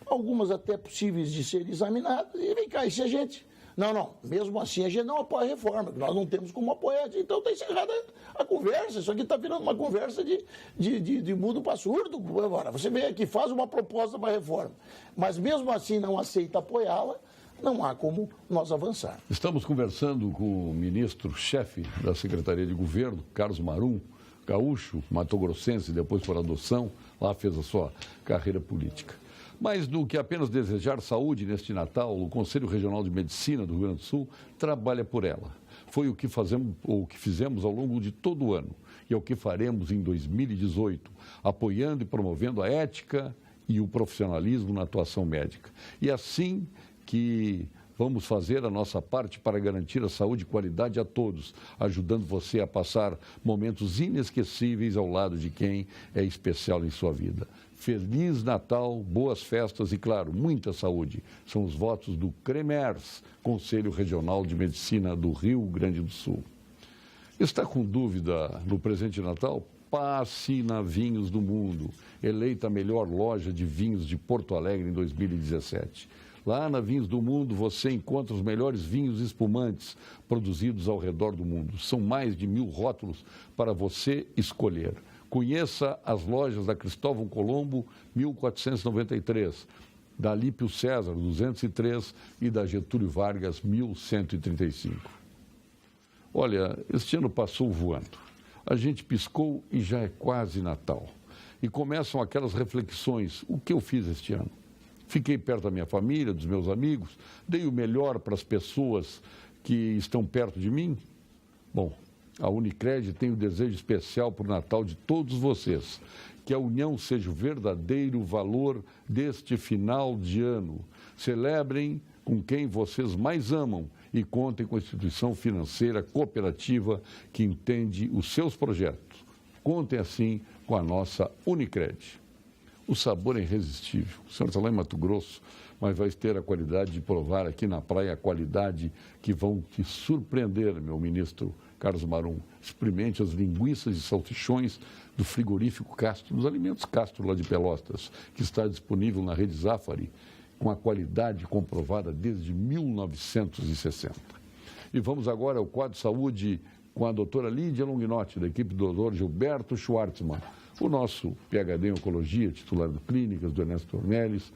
algumas até possíveis de serem examinadas, e vem cá, e se a gente... Não, mesmo assim a gente não apoia a reforma, porque nós não temos como apoiar. Então está encerrada a conversa. Isso aqui está virando uma conversa de mudo para surdo. Agora, você vem aqui, faz uma proposta para a reforma, mas mesmo assim não aceita apoiá-la, não há como nós avançar. Estamos conversando com o ministro-chefe da Secretaria de Governo, Carlos Marum, gaúcho, matogrossense, depois por adoção, lá fez a sua carreira política. Mais do que apenas desejar saúde neste Natal, o Conselho Regional de Medicina do Rio Grande do Sul trabalha por ela. Foi o que fizemos ao longo de todo o ano e é o que faremos em 2018, apoiando e promovendo a ética e o profissionalismo na atuação médica. E assim que vamos fazer a nossa parte para garantir a saúde e qualidade a todos, ajudando você a passar momentos inesquecíveis ao lado de quem é especial em sua vida. Feliz Natal, boas festas e, claro, muita saúde. São os votos do CREMERS, Conselho Regional de Medicina do Rio Grande do Sul. Está com dúvida no presente de Natal? Passe na Vinhos do Mundo, eleita a melhor loja de vinhos de Porto Alegre em 2017. Lá na Vinhos do Mundo você encontra os melhores vinhos espumantes produzidos ao redor do mundo. São mais de 1000 rótulos para você escolher. Conheça as lojas da Cristóvão Colombo, 1493, da Alípio César, 203 e da Getúlio Vargas, 1135. Olha, este ano passou voando. A gente piscou e já é quase Natal. E começam aquelas reflexões: o que eu fiz este ano? Fiquei perto da minha família, dos meus amigos, dei o melhor para as pessoas que estão perto de mim? Bom, a Unicred tem um desejo especial para o Natal de todos vocês. Que a união seja o verdadeiro valor deste final de ano. Celebrem com quem vocês mais amam e contem com a instituição financeira cooperativa que entende os seus projetos. Contem assim com a nossa Unicred. O sabor é irresistível. O senhor está lá em Mato Grosso, mas vai ter a qualidade de provar aqui na praia a qualidade que vão te surpreender, meu ministro Carlos Marum. Experimente as linguiças e salsichões do frigorífico Castro, dos alimentos Castro lá de Pelotas, que está disponível na rede Zafari, com a qualidade comprovada desde 1960. E vamos agora ao quadro de saúde com a doutora Lídia Longinotti, da equipe do doutor Gilberto Schwartzman, o nosso PhD em Oncologia, titular do Clínicas, do Ernesto Ornelis,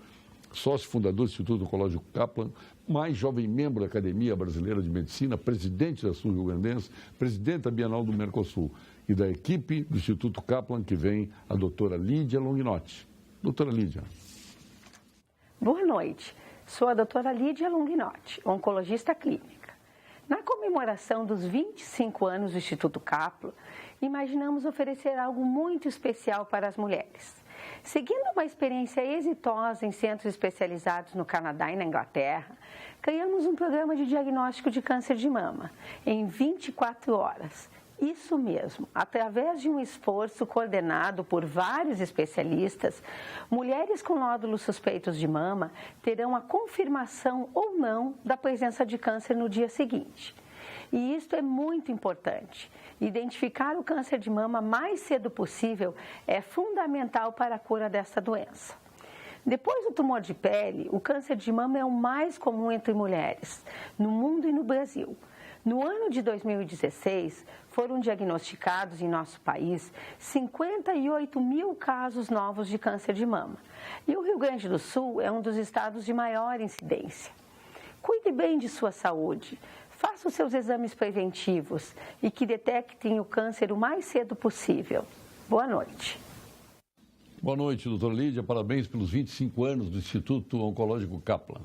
sócio fundador do Instituto Oncológico Kaplan, mais jovem membro da Academia Brasileira de Medicina, presidente da Sul-Rio-Grandense, presidente da Bienal do Mercosul. E da equipe do Instituto Kaplan, que vem a doutora Lídia Longinotti. Doutora Lídia. Boa noite. Sou a doutora Lídia Longinotti, oncologista clínica. Na comemoração dos 25 anos do Instituto Kaplan, imaginamos oferecer algo muito especial para as mulheres. Seguindo uma experiência exitosa em centros especializados no Canadá e na Inglaterra, criamos um programa de diagnóstico de câncer de mama em 24 horas. Isso mesmo, através de um esforço coordenado por vários especialistas, mulheres com nódulos suspeitos de mama terão a confirmação ou não da presença de câncer no dia seguinte. E isto é muito importante. Identificar o câncer de mama mais cedo possível é fundamental para a cura desta doença. Depois do tumor de pele, o câncer de mama é o mais comum entre mulheres, no mundo e no Brasil. No ano de 2016, foram diagnosticados em nosso país 58 mil casos novos de câncer de mama. E o Rio Grande do Sul é um dos estados de maior incidência. Cuide bem de sua saúde. Faça os seus exames preventivos e que detectem o câncer o mais cedo possível. Boa noite. Boa noite, doutora Lídia. Parabéns pelos 25 anos do Instituto Oncológico Kaplan.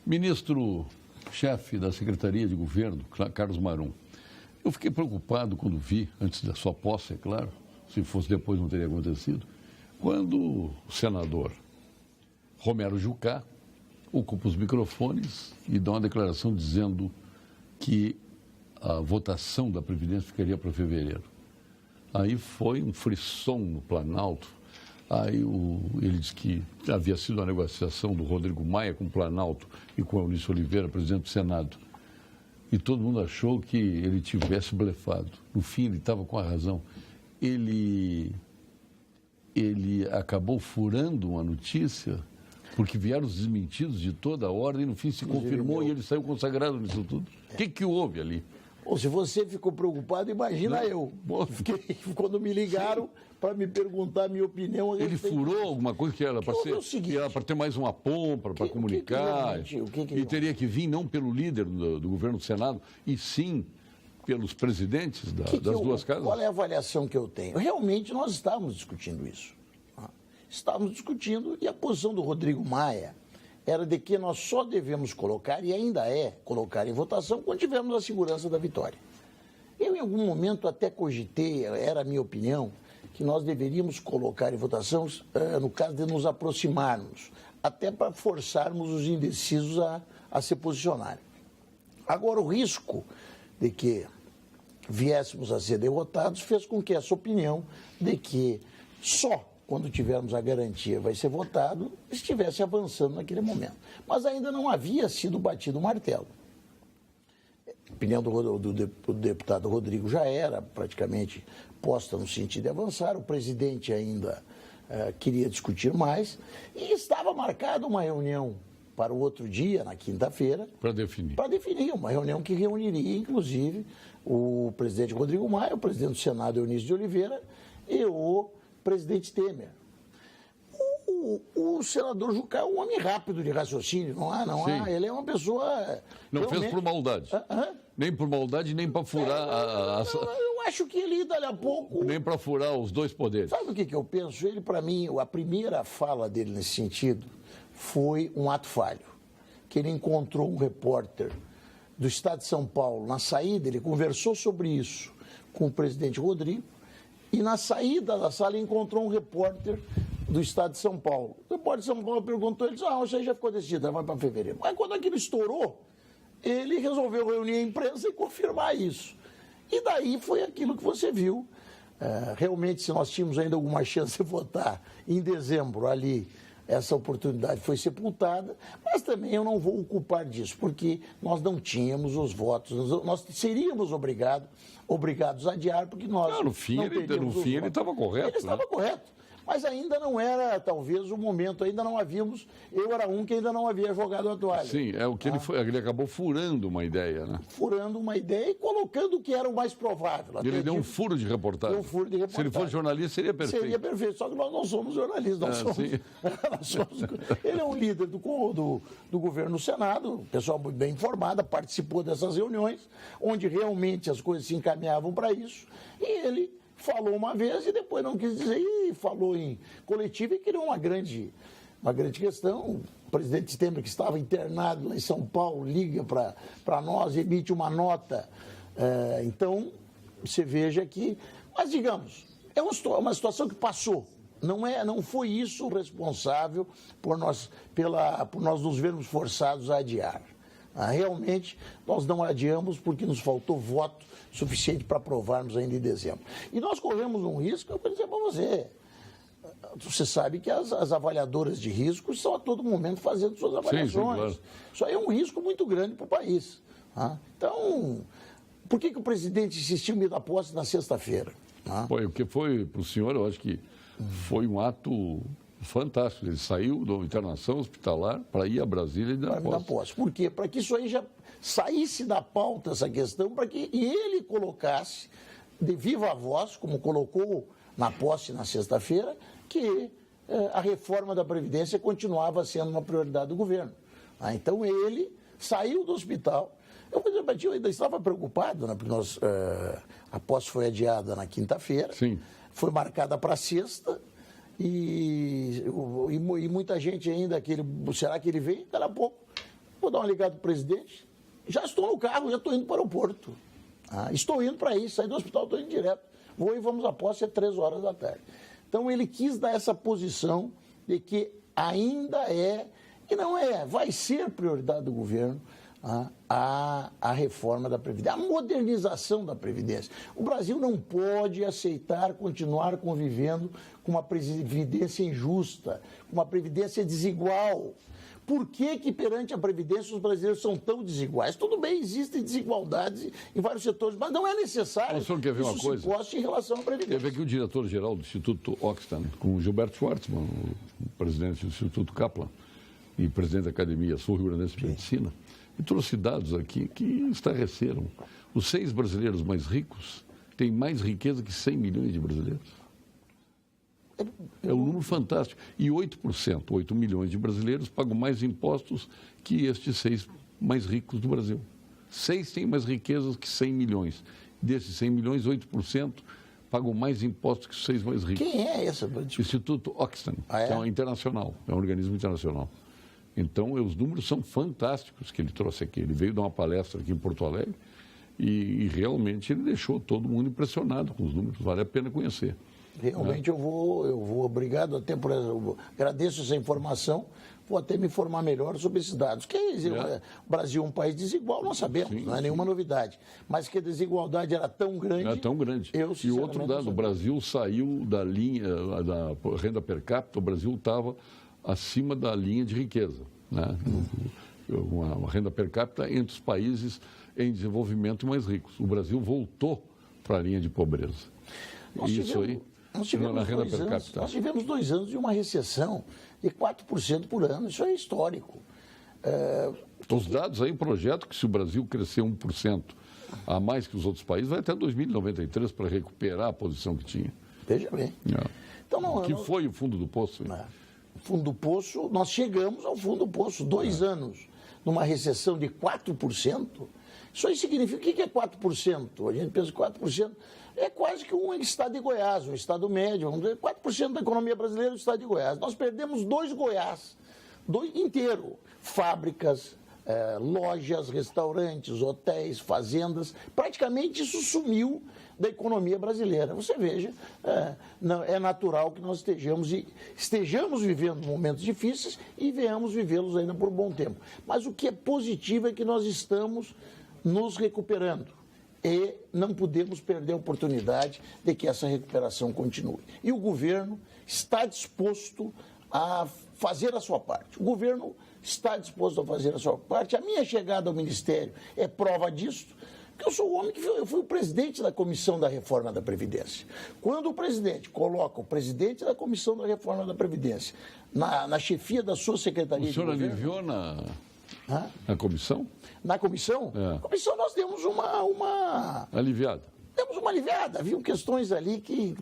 Ministro-chefe da Secretaria de Governo, Carlos Marum, eu fiquei preocupado quando vi, antes da sua posse, é claro, se fosse depois não teria acontecido, quando o senador Romero Jucá ocupa os microfones e dá uma declaração dizendo que a votação da Previdência ficaria para fevereiro. Aí foi um frisson no Planalto. Aí ele disse que havia sido uma negociação do Rodrigo Maia com o Planalto e com a Eunice Oliveira, presidente do Senado. E todo mundo achou que ele tivesse blefado. No fim, ele estava com a razão. Ele acabou furando uma notícia, porque vieram os desmentidos de toda a ordem e no fim se confirmou e ele saiu consagrado nisso tudo. O que houve ali? Ou se você ficou preocupado, imagina eu. Fiquei, quando me ligaram para me perguntar a minha opinião. Ele furou alguma coisa que era para ter mais uma pompa, para comunicar. E teria que vir não pelo líder do governo do Senado, e sim pelos presidentes das duas casas? Qual é a avaliação que eu tenho? Realmente nós estávamos discutindo isso. Estávamos discutindo e a posição do Rodrigo Maia era de que nós só devemos colocar, e ainda é colocar em votação, quando tivermos a segurança da vitória. Eu, em algum momento, até cogitei, era a minha opinião, que nós deveríamos colocar em votação no caso de nos aproximarmos, até para forçarmos os indecisos a se posicionarem. Agora, o risco de que viéssemos a ser derrotados fez com que essa opinião de que só quando tivermos a garantia vai ser votado, estivesse avançando naquele momento. Mas ainda não havia sido batido o martelo. A opinião do deputado Rodrigo já era praticamente posta no sentido de avançar, o presidente ainda queria discutir mais, e estava marcada uma reunião para o outro dia, na quinta-feira. Para definir. Para definir, uma reunião que reuniria, inclusive, o presidente Rodrigo Maia, o presidente do Senado, Eunice de Oliveira, e o presidente Temer. O senador Jucá é um homem rápido de raciocínio, não há, ele é uma pessoa... Não fez por maldade. Nem por maldade, nem para furar... Eu acho que ele, dali a pouco... Nem para furar os dois poderes. Sabe o que eu penso? Ele, para mim, a primeira fala dele nesse sentido foi um ato falho. Que ele encontrou um repórter do Estado de São Paulo na saída, ele conversou sobre isso com o presidente Rodrigo, e na saída da sala encontrou um repórter do Estado de São Paulo. O repórter de São Paulo perguntou, ele disse, isso aí já ficou decidido, vai para fevereiro. Mas quando aquilo estourou, ele resolveu reunir a imprensa e confirmar isso. E daí foi aquilo que você viu. Realmente, se nós tínhamos ainda alguma chance de votar em dezembro ali, essa oportunidade foi sepultada, mas também eu não vou o culpar disso, porque nós não tínhamos os votos, nós seríamos obrigados a adiar, porque nós no fim ele estava correto. Ele estava correto, mas ainda não era, talvez, o momento, ainda não havíamos, eu era um que ainda não havia jogado a toalha. Sim, é o que ele acabou furando uma ideia, né? Furando uma ideia e colocando o que era o mais provável. Ele deu um furo de reportagem. Se ele fosse jornalista, seria perfeito. Seria perfeito, só que nós não somos jornalistas, ele é um líder do governo no Senado, pessoa muito bem informada, participou dessas reuniões, onde realmente as coisas se encaminhavam para isso, e ele falou uma vez e depois não quis dizer, e falou em coletivo e criou uma grande questão. O presidente Temer, que estava internado lá em São Paulo, liga para nós, emite uma nota. Então, você veja que... Mas, digamos, é uma situação que passou. Não foi isso responsável por nós nos vermos forçados a adiar. Realmente, nós não adiamos porque nos faltou voto suficiente para aprovarmos ainda em dezembro. E nós corremos um risco, eu vou dizer para você. Você sabe que as avaliadoras de risco estão a todo momento fazendo suas avaliações. Sim, claro. Isso aí é um risco muito grande para o país. Então, por que o presidente insistiu em me dar posse na sexta-feira? O que foi para o senhor, eu acho que foi um ato fantástico. Ele saiu da internação hospitalar para ir a Brasília e dar posse. Por quê? Para que isso aí já saísse da pauta, essa questão, para que ele colocasse de viva voz, como colocou na posse na sexta-feira, que a reforma da Previdência continuava sendo uma prioridade do governo. Então ele saiu do hospital. Eu vou dizer para ti, eu ainda estava preocupado, né, porque a posse foi adiada na quinta-feira, foi marcada para sexta, e muita gente ainda, será que ele vem? Daqui a pouco, vou dar uma ligada para o presidente, já estou no carro, já estou indo para o aeroporto. Estou indo para aí, saí do hospital, estou indo direto. Vou e vamos à posse às 3 horas da tarde. Então ele quis dar essa posição de que ainda é, e não é, vai ser prioridade do governo a reforma da Previdência, a modernização da Previdência. O Brasil não pode aceitar continuar convivendo com uma Previdência injusta, com uma Previdência desigual. Por que perante a Previdência os brasileiros são tão desiguais? Tudo bem, existem desigualdades em vários setores, mas não é necessário que isso se poste em relação à Previdência. Teve aqui o diretor-geral do Instituto Oxfam, com o Gilberto Schwartzman, o presidente do Instituto Kaplan e presidente da Academia Sul-Rio-Grandense de Medicina, e trouxe dados aqui que estarreceram. Os 6 brasileiros mais ricos têm mais riqueza que 100 milhões de brasileiros. É um número fantástico. E 8%, 8 milhões de brasileiros pagam mais impostos que estes 6 mais ricos do Brasil. 6 têm mais riquezas que 100 milhões. Desses 100 milhões, 8% pagam mais impostos que os 6 mais ricos. Quem é esse? Instituto Oxfam, que é um internacional, é um organismo internacional. Então, os números são fantásticos que ele trouxe aqui. Ele veio dar uma palestra aqui em Porto Alegre e realmente ele deixou todo mundo impressionado com os números. Vale a pena conhecer. Realmente eu vou, obrigado até por agradeço essa informação, vou até me informar melhor sobre esses dados. O Brasil é um país desigual, nós sabemos, não é nenhuma novidade. Mas que a desigualdade era tão grande... Era tão grande. E outro dado, o Brasil saiu da linha da renda per capita, o Brasil estava acima da linha de riqueza, né? Uma renda per capita entre os países em desenvolvimento mais ricos. O Brasil voltou para a linha de pobreza. Nós tivemos 2 anos de uma recessão de 4% por ano, isso é histórico. Os dados aí projetam que se o Brasil crescer 1% a mais que os outros países, vai até 2093 para recuperar a posição que tinha. Veja bem. Então, o que foi o fundo do poço? O fundo do poço, nós chegamos ao fundo do poço 2 anos, numa recessão de 4%. Isso aí significa, o que é 4%? A gente pensa que 4% é quase que um estado de Goiás, um estado médio. Vamos dizer, 4% da economia brasileira é o estado de Goiás. Nós perdemos 2 Goiás, 2 inteiro. Fábricas, lojas, restaurantes, hotéis, fazendas. Praticamente isso sumiu da economia brasileira. Você veja, é natural que nós estejamos vivendo momentos difíceis e venhamos vivê-los ainda por um bom tempo. Mas o que é positivo é que nós estamos nos recuperando e não podemos perder a oportunidade de que essa recuperação continue. E o governo está disposto a fazer a sua parte. O governo está disposto a fazer a sua parte. A minha chegada ao Ministério é prova disso, porque eu sou o homem eu fui o presidente da Comissão da Reforma da Previdência. Quando o presidente coloca o presidente da Comissão da Reforma da Previdência na chefia da sua secretaria de governo... O senhor aliviou na comissão? Na comissão? Na comissão nós demos uma... Aliviada? Demos uma aliviada. Haviam questões ali que...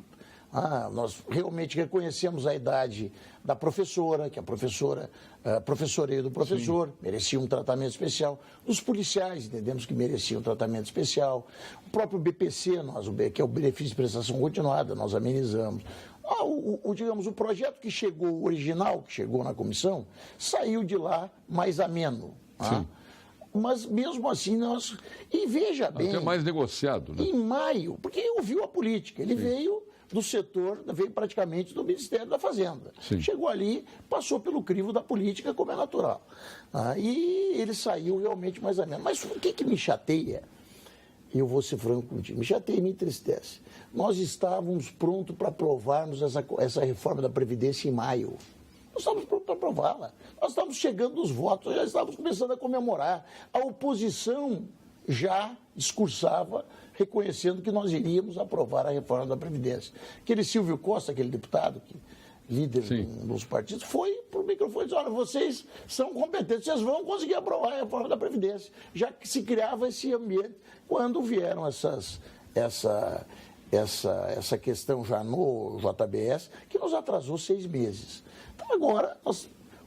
nós realmente reconhecemos a idade da professora, que a professoreio do professor, sim, merecia um tratamento especial. Dos policiais, entendemos que mereciam um tratamento especial. O próprio BPC, que é o benefício de prestação continuada, nós amenizamos. Digamos, o projeto que chegou, o original que chegou na comissão, saiu de lá mais ameno. Sim. Mas mesmo assim nós... E veja bem... Até mais negociado, né? Em maio, porque ele ouviu a política, ele veio do setor, veio praticamente do Ministério da Fazenda. Sim. Chegou ali, passou pelo crivo da política, como é natural. E ele saiu realmente mais ameno. Mas o que me chateia, e eu vou ser franco contigo, me chateia e me entristece. Nós estávamos prontos para aprovarmos essa reforma da Previdência em maio. Nós estávamos prontos para aprová-la. Nós estávamos chegando nos votos, já estávamos começando a comemorar. A oposição já discursava, reconhecendo que nós iríamos aprovar a reforma da Previdência. Aquele Silvio Costa, aquele deputado, líder dos partidos, foi para o microfone e disse: olha, vocês são competentes, vocês vão conseguir aprovar a reforma da Previdência. Já que se criava esse ambiente quando vieram essa questão já no JBS, que nos atrasou 6 meses. Então agora, o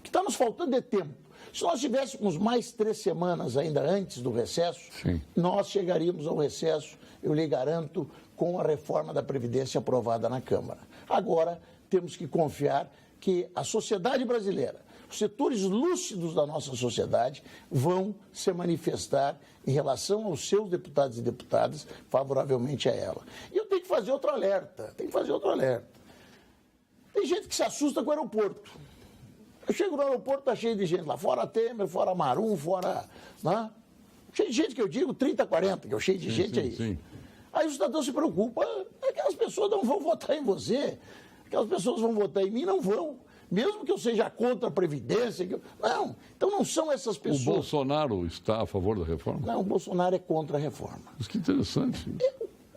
que está nos faltando é tempo. Se nós tivéssemos mais 3 semanas ainda antes do recesso, nós chegaríamos ao recesso, eu lhe garanto, com a reforma da Previdência aprovada na Câmara. Agora, temos que confiar que a sociedade brasileira, os setores lúcidos da nossa sociedade, vão se manifestar em relação aos seus deputados e deputadas favoravelmente a ela. E eu tenho que fazer outro alerta, Tem gente que se assusta com o aeroporto. Eu chego no aeroporto, está cheio de gente lá, fora Temer, fora Marum, fora... Né? Cheio de gente que eu digo, 30, 40, que é cheio de gente aí. Sim. Aí o cidadão se preocupa, aquelas pessoas não vão votar em você, aquelas pessoas vão votar em mim, não vão. Mesmo que eu seja contra a Previdência. Não, então não são essas pessoas. O Bolsonaro está a favor da reforma? Não, o Bolsonaro é contra a reforma. Mas que interessante.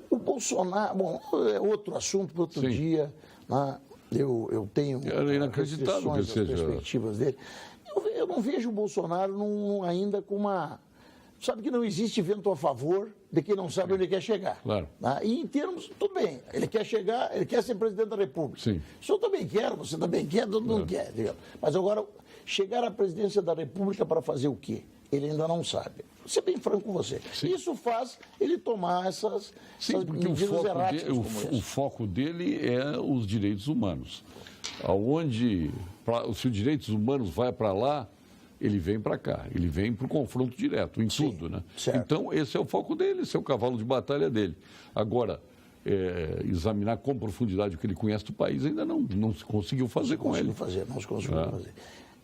O Bolsonaro, bom, é outro assunto para outro dia, né? Eu tenho inacreditável que seja... perspectivas dele. Eu não vejo o Bolsonaro ainda com uma... Sabe que não existe vento a favor de quem não sabe onde ele quer chegar. Claro. Né? E em termos, tudo bem, ele quer chegar, ele quer ser presidente da República. Sim. Isso eu também quero, você também quer, todo mundo quer. Digamos. Mas agora, chegar à presidência da República para fazer o quê? Ele ainda não sabe. Vou ser bem franco com você. Sim. Isso faz ele tomar essas medidas erráticas como essa. O foco dele é os direitos humanos. Se os direitos humanos vai para lá, ele vem para cá. Ele vem para o confronto direto, em tudo, né? Certo. Então, esse é o foco dele, esse é o cavalo de batalha dele. Agora, examinar com profundidade o que ele conhece do país ainda não se conseguiu fazer com ele. Não se conseguiu fazer.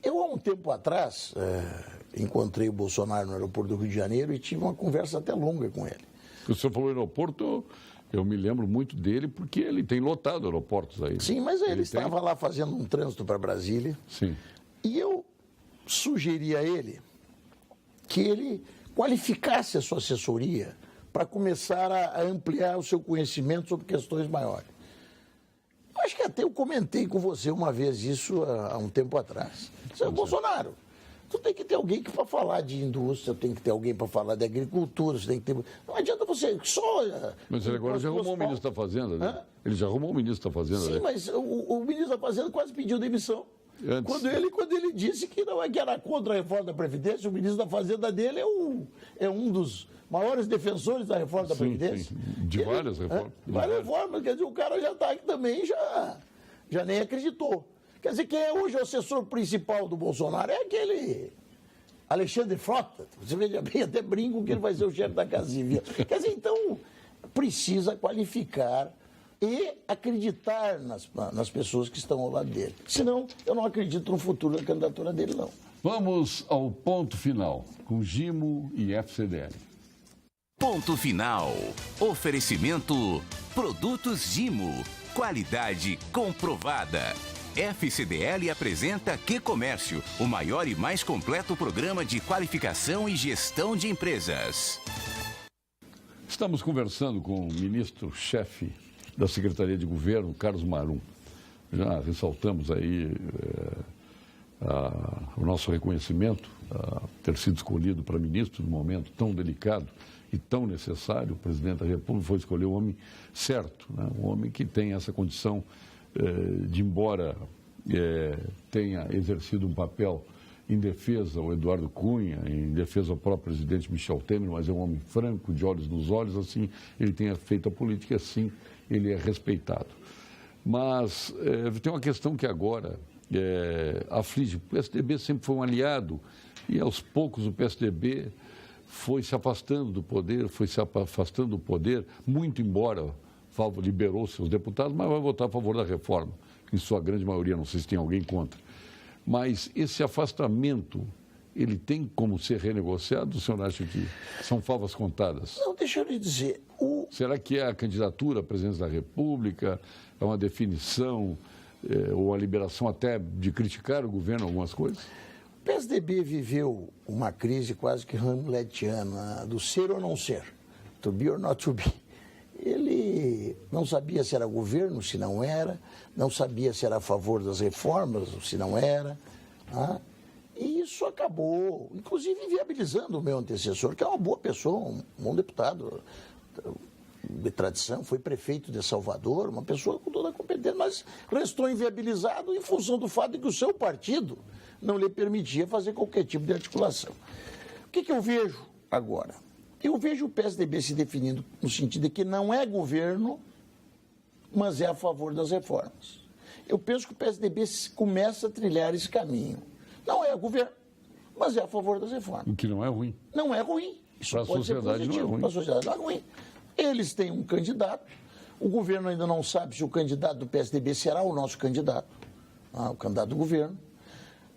Eu, há um tempo atrás, encontrei o Bolsonaro no aeroporto do Rio de Janeiro e tive uma conversa até longa com ele. O senhor falou aeroporto, eu me lembro muito dele porque ele tem lotado aeroportos aí. Sim, mas ele estava lá fazendo um trânsito para Brasília. Sim. E eu sugeri a ele que ele qualificasse a sua assessoria para começar a ampliar o seu conhecimento sobre questões maiores. Acho que até eu comentei com você uma vez isso há um tempo atrás. Bolsonaro, tu tem que ter alguém para falar de indústria, tem que ter alguém para falar de agricultura, tem que ter... Não adianta você só... Mas ele agora já arrumou o ministro da Fazenda, né? Ele já arrumou o ministro da Fazenda, né? Sim, mas o ministro da Fazenda quase pediu demissão. Quando ele disse que não que era contra a reforma da Previdência, o ministro da Fazenda dele é um dos maiores defensores da reforma da Previdência. Sim. De várias reformas. Várias reformas, quer dizer, o cara já está aqui também, já nem acreditou. Quer dizer, quem é hoje o assessor principal do Bolsonaro é aquele Alexandre Frota. Você veja bem, até brinco que ele vai ser o chefe da Casa Civil. Quer dizer, então, precisa qualificar e acreditar nas pessoas que estão ao lado dele. Senão, eu não acredito no futuro da candidatura dele, não. Vamos ao ponto final, com Gimo e FCDL. Ponto final. Oferecimento Produtos Gimo. Qualidade comprovada. FCDL apresenta QComércio, o maior e mais completo programa de qualificação e gestão de empresas. Estamos conversando com o ministro-chefe da Secretaria de Governo, Carlos Marum. Já ressaltamos aí o nosso reconhecimento a ter sido escolhido para ministro num momento tão delicado e tão necessário. O presidente da República foi escolher o homem certo, né? Um homem que tem essa condição de, embora tenha exercido um papel em defesa ao Eduardo Cunha, em defesa ao próprio presidente Michel Temer, mas é um homem franco, de olhos nos olhos, assim, ele tenha feito a política, assim, ele é respeitado. Mas tem uma questão que agora aflige. O PSDB sempre foi um aliado e, aos poucos, o PSDB foi se afastando do poder, muito embora liberou seus deputados, mas vai votar a favor da reforma, em sua grande maioria, não sei se tem alguém contra. Mas esse afastamento, ele tem como ser renegociado? O senhor acha que são favas contadas? Não, deixa eu lhe dizer. Será que é a candidatura à presidência da República? É uma definição ou a liberação até de criticar o governo algumas coisas? O PSDB viveu uma crise quase que hamletiana, do ser ou não ser, to be or not to be. Ele não sabia se era governo, se não era, não sabia se era a favor das reformas, se não era. E isso acabou, inclusive, inviabilizando o meu antecessor, que é uma boa pessoa, um bom deputado de tradição, foi prefeito de Salvador, uma pessoa com toda a competência, mas restou inviabilizado em função do fato de que o seu partido não lhe permitia fazer qualquer tipo de articulação. O que eu vejo agora? Eu vejo o PSDB se definindo no sentido de que não é governo, mas é a favor das reformas. Eu penso que o PSDB começa a trilhar esse caminho. Não é governo, mas é a favor das reformas. O que não é ruim. Não é ruim. Isso para pode ser positivo. Para a sociedade não é ruim. Eles têm um candidato. O governo ainda não sabe se o candidato do PSDB será o nosso candidato, o candidato do governo.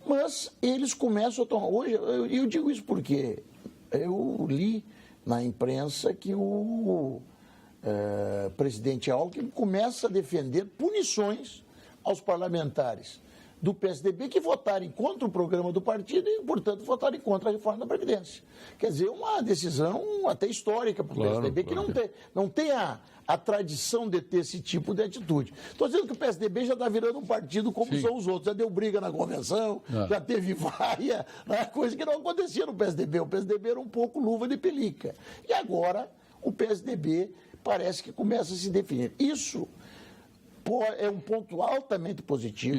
Mas eles começam a tomar... Hoje, eu digo isso porque eu li na imprensa que o presidente Alckmin começa a defender punições aos parlamentares do PSDB que votarem contra o programa do partido e, portanto, votarem contra a reforma da Previdência. Quer dizer, uma decisão até histórica para o PSDB, que não tem a tradição de ter esse tipo de atitude. Estou dizendo que o PSDB já está virando um partido como são os outros. Já deu briga na convenção, já teve vaia, coisa que não acontecia no PSDB. O PSDB era um pouco luva de pelica. E agora o PSDB parece que começa a se definir. Isso é um ponto altamente positivo.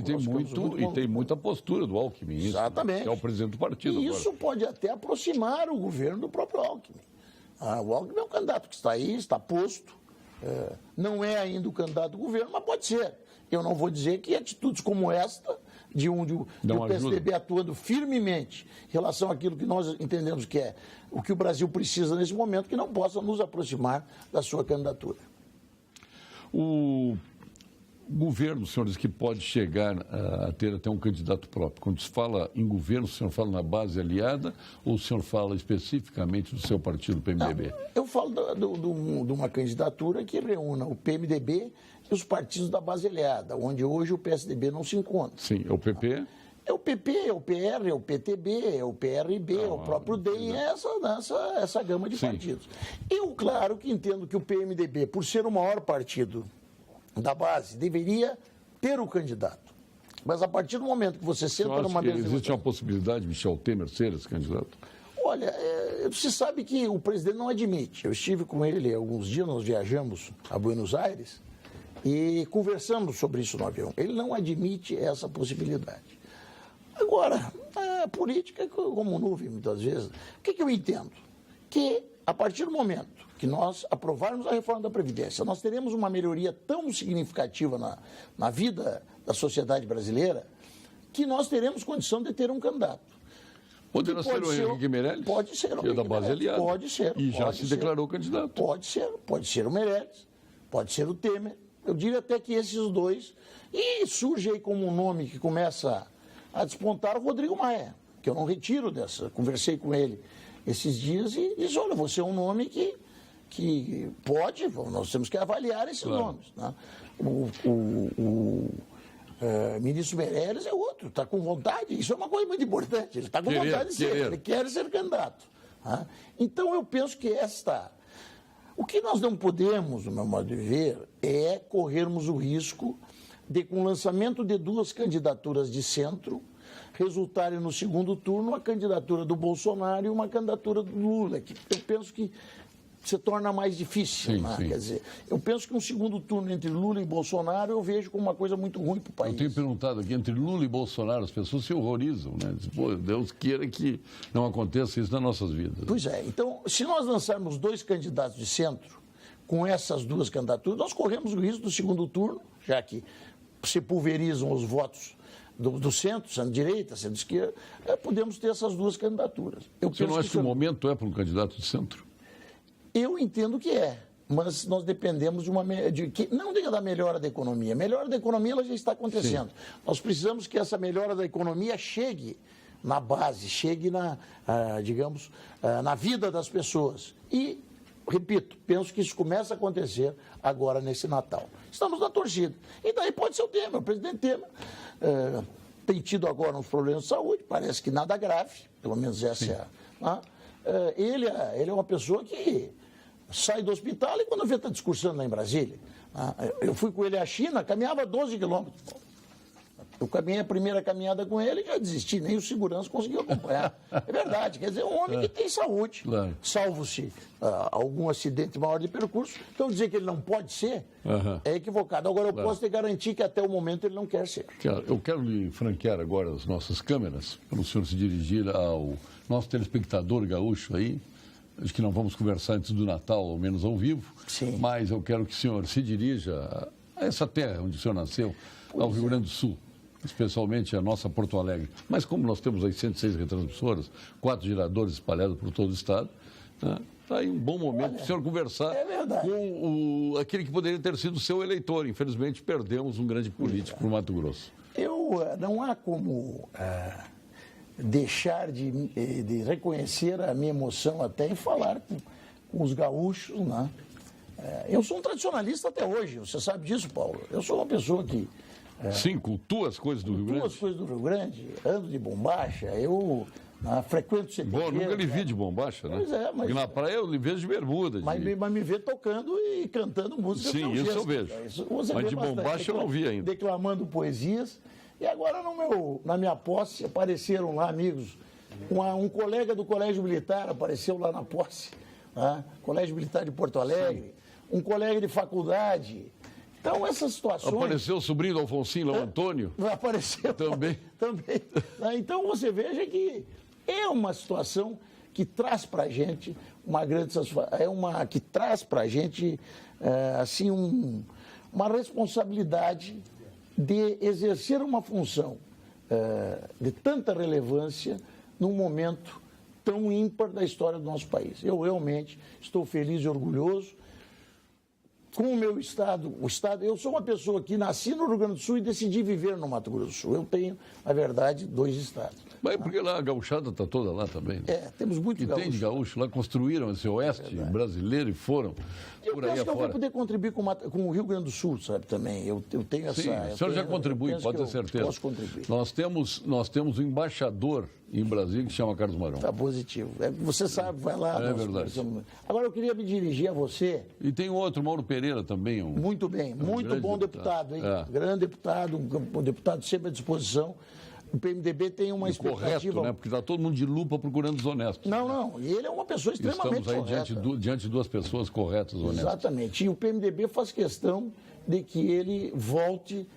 E tem muita postura do Alckmin. Exatamente. Que é o presidente do partido. E isso pode até aproximar o governo do próprio Alckmin. O Alckmin é um candidato que está aí, está posto. Não é ainda o candidato do governo, mas pode ser. Eu não vou dizer que atitudes como esta, de o PSDB atuando firmemente em relação àquilo que nós entendemos que é o que o Brasil precisa nesse momento, que não possa nos aproximar da sua candidatura. O governo, senhores, que pode chegar a ter até um candidato próprio. Quando se fala em governo, o senhor fala na base aliada ou o senhor fala especificamente do seu partido, PMDB? Não, eu falo de uma candidatura que reúna o PMDB e os partidos da base aliada, onde hoje o PSDB não se encontra. Sim, é o PP? É o PP, é o PR, é o PTB, é o PRB, é o próprio DEM, essa gama de partidos. Eu, claro, que entendo que o PMDB, por ser o maior partido da base, deveria ter o candidato. Mas a partir do momento que você senta numa mesa... Existe uma possibilidade de Michel Temer ser esse candidato? Olha, você sabe que o presidente não admite. Eu estive com ele há alguns dias, nós viajamos a Buenos Aires e conversamos sobre isso no avião. Ele não admite essa possibilidade. Agora, a política é como nuvem, muitas vezes. O que eu entendo? Que a partir do momento que nós aprovarmos a reforma da Previdência, nós teremos uma melhoria tão significativa na vida da sociedade brasileira que nós teremos condição de ter um candidato. Poderá ser o Henrique Meirelles? Pode ser o Henrique da base aliada. Pode ser. E já se declarou candidato. Pode ser o Meirelles, pode ser o Temer. Eu diria até que esses dois. E surge aí como um nome que começa a despontar o Rodrigo Maia, que eu não retiro dessa. Conversei com ele esses dias e disse, olha, você é um nome que pode, nós temos que avaliar esses nomes. Né? O ministro Meirelles é outro, está com vontade, isso é uma coisa muito importante, ele está com vontade de ser, ele quer ser candidato. Tá? Então eu penso que o que nós não podemos, no meu modo de ver, é corrermos o risco de, com o lançamento de duas candidaturas de centro, resultarem no segundo turno a candidatura do Bolsonaro e uma candidatura do Lula, que eu penso que se torna mais difícil. Sim, né? sim. Quer dizer, eu penso que um segundo turno entre Lula e Bolsonaro eu vejo como uma coisa muito ruim para o país. Eu tenho perguntado aqui, entre Lula e Bolsonaro, as pessoas se horrorizam, né? Dizem, pô, Deus queira que não aconteça isso nas nossas vidas. Pois é. Então, se nós lançarmos dois candidatos de centro, com essas duas candidaturas, nós corremos o risco do segundo turno, já que se pulverizam os votos do centro, centro-direita, centro-esquerda, podemos ter essas duas candidaturas. Você não acha que o momento é para um candidato de centro? Eu entendo que é, mas nós dependemos não diga da melhora da economia. A melhora da economia ela já está acontecendo. Sim. Nós precisamos que essa melhora da economia chegue na base, chegue na vida das pessoas. E, repito, penso que isso começa a acontecer agora nesse Natal. Estamos na torcida. E daí pode ser o Temer, o presidente Temer. Tem tido agora uns problemas de saúde, parece que nada grave, pelo menos essa é ele é uma pessoa que sai do hospital e quando vê está discursando lá em Brasília. Eu fui com ele à China, caminhava 12 quilômetros. Eu caminhei a primeira caminhada com ele e já desisti, nem o segurança conseguiu acompanhar. É verdade, quer dizer, um homem que tem saúde, salvo-se algum acidente maior de percurso. Então dizer que ele não pode ser é equivocado. Agora eu posso te garantir que até o momento ele não quer ser. Eu quero lhe franquear agora as nossas câmeras, para o senhor se dirigir ao nosso telespectador gaúcho aí. Acho que não vamos conversar antes do Natal, ao menos ao vivo. Sim. Mas eu quero que o senhor se dirija a essa terra onde o senhor nasceu, ao Rio Grande do Sul. Especialmente a nossa Porto Alegre. Mas como nós temos aí 106 retransmissoras, 4 geradores espalhados por todo o estado, está aí um bom momento para o senhor conversar com aquele que poderia ter sido o seu eleitor. Infelizmente, perdemos um grande político para o Mato Grosso. Não há como deixar de reconhecer a minha emoção até em falar com os gaúchos. Né? Eu sou um tradicionalista até hoje, você sabe disso, Paulo. Eu sou uma pessoa que... Sim, cultua as coisas do Rio Grande. Cultua as coisas do Rio Grande, ando de bombacha, eu frequento CPG. Bom, nunca lhe vi de bombacha, né? Pois é, mas... Porque na praia eu lhe vejo de bermuda. Mas me vê tocando e cantando música. Sim, isso eu vejo. Mas de bombacha eu não vi ainda. Declamando poesias. E agora na minha posse apareceram lá amigos. Um colega do Colégio Militar apareceu lá na posse. Colégio Militar de Porto Alegre. Sim. Um colega de faculdade. Então, essas situações... Apareceu o sobrinho do Alfonsinho, lá, o Antônio? Apareceu. Também. Então, você veja que é uma situação que traz para a gente uma grande satisfação, que traz para a gente, assim, uma responsabilidade de exercer uma função de tanta relevância num momento tão ímpar da história do nosso país. Eu realmente estou feliz e orgulhoso com o meu estado. Eu sou uma pessoa que nasci no Rio Grande do Sul e decidi viver no Mato Grosso do Sul. Eu tenho, na verdade, 2 estados. Mas porque lá a gauchada está toda lá também, né? Temos muito gaúcho. E tem de gaúcho lá, construíram esse oeste brasileiro e foram por aí afora. Eu penso que eu vou poder contribuir com o Rio Grande do Sul, sabe, também. Eu tenho essa... Sim, o senhor já contribui, pode ter certeza. Posso contribuir. Nós temos um embaixador em Brasília que se chama Carlos Marão. Está positivo. Você sabe, vai lá. É verdade. Agora eu queria me dirigir a você. E tem outro, Mauro Pereira, Moreira também. Muito bem, muito grande bom deputado, hein? É. Grande deputado, um deputado sempre à disposição. O PMDB tem uma expectativa... Correto, né? Porque está todo mundo de lupa procurando os honestos. Não, e ele é uma pessoa extremamente Estamos aí correta. diante de duas pessoas corretas, honestas. Exatamente. E o PMDB faz questão de que ele volte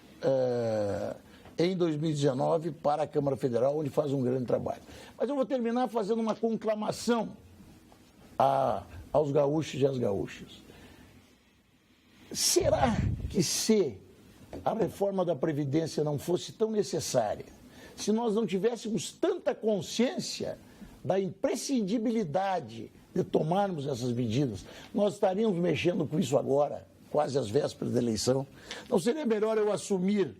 em 2019 para a Câmara Federal, onde faz um grande trabalho. Mas eu vou terminar fazendo uma conclamação aos gaúchos e às gaúchas. Será que se a reforma da Previdência não fosse tão necessária, se nós não tivéssemos tanta consciência da imprescindibilidade de tomarmos essas medidas, nós estaríamos mexendo com isso agora, quase às vésperas da eleição? Não seria melhor eu assumir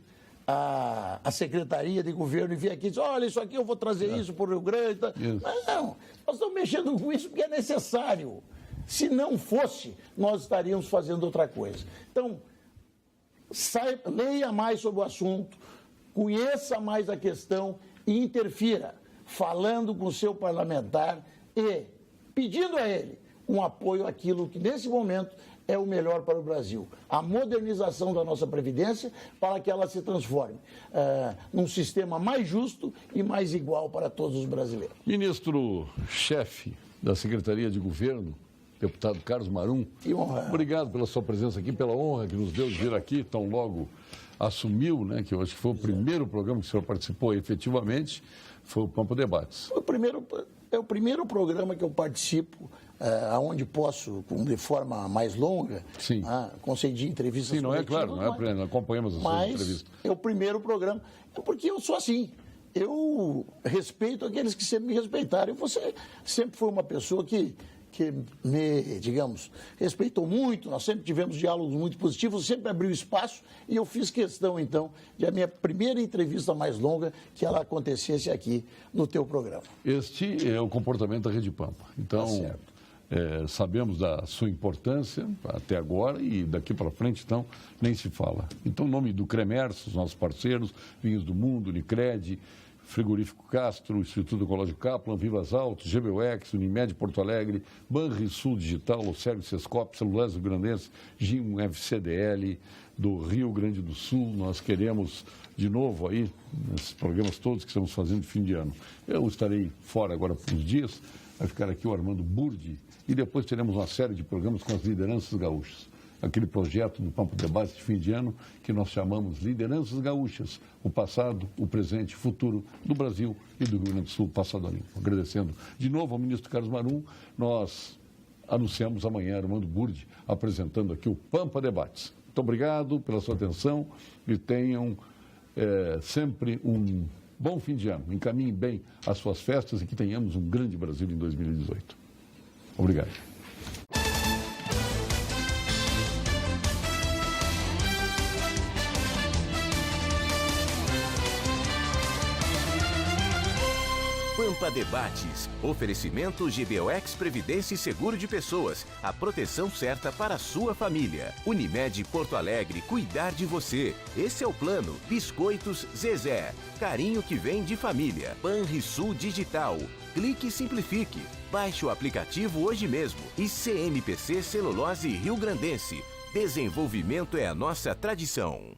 a Secretaria de Governo e vir aqui e dizer, olha, isso aqui eu vou trazer isso para o Rio Grande? Não, nós estamos mexendo com isso porque é necessário. Se não fosse, nós estaríamos fazendo outra coisa. Então, leia mais sobre o assunto, conheça mais a questão e interfira, falando com o seu parlamentar e pedindo a ele um apoio àquilo que, nesse momento, é o melhor para o Brasil. A modernização da nossa Previdência para que ela se transforme num sistema mais justo e mais igual para todos os brasileiros. Ministro-chefe da Secretaria de Governo, deputado Carlos Marum, que honra. Obrigado pela sua presença aqui, pela honra que nos deu de vir aqui, tão logo assumiu, né, que eu acho que foi o primeiro programa que o senhor participou efetivamente, foi o Pampa Debates. É o primeiro programa que eu participo, onde posso, de forma mais longa, conceder entrevistas. Sim, não é claro, não é pleno, acompanhamos as suas entrevistas. É o primeiro programa, porque eu sou assim. Eu respeito aqueles que sempre me respeitaram. E você sempre foi uma pessoa que me, digamos, respeitou muito, nós sempre tivemos diálogos muito positivos, sempre abriu espaço e eu fiz questão, então, de a minha primeira entrevista mais longa, que ela acontecesse aqui no teu programa. Este é o comportamento da Rede Pampa. Então, sabemos da sua importância até agora e daqui para frente, então, nem se fala. Então, em nome do Cremerso, os nossos parceiros, Vinhos do Mundo, Unicred, Frigorífico Castro, Instituto Ecológico Kaplan, Vivas Alto, GBUX, Unimed Porto Alegre, Banrisul Digital, Locérgio Sescop, Celulose Rio Grandense, GIM FCDL do Rio Grande do Sul. Nós queremos, de novo aí, nesses programas todos que estamos fazendo de fim de ano. Eu estarei fora agora por uns dias, vai ficar aqui o Armando Burdi, e depois teremos uma série de programas com as lideranças gaúchas. Aquele projeto do Pampa Debate de fim de ano que nós chamamos Lideranças Gaúchas, o passado, o presente e o futuro do Brasil e do Rio Grande do Sul, passado a limpo. Agradecendo de novo ao ministro Carlos Marum, nós anunciamos amanhã Armando Burdi apresentando aqui o Pampa Debates. Muito obrigado pela sua atenção e tenham sempre um bom fim de ano. Encaminhem bem as suas festas e que tenhamos um grande Brasil em 2018. Obrigado. Pampa Debates. Oferecimento GBOX Previdência e Seguro de Pessoas. A proteção certa para a sua família. Unimed Porto Alegre, cuidar de você. Esse é o plano. Biscoitos Zezé. Carinho que vem de família. Banrisul Digital. Clique e simplifique. Baixe o aplicativo hoje mesmo. E CMPC Celulose Rio Grandense. Desenvolvimento é a nossa tradição.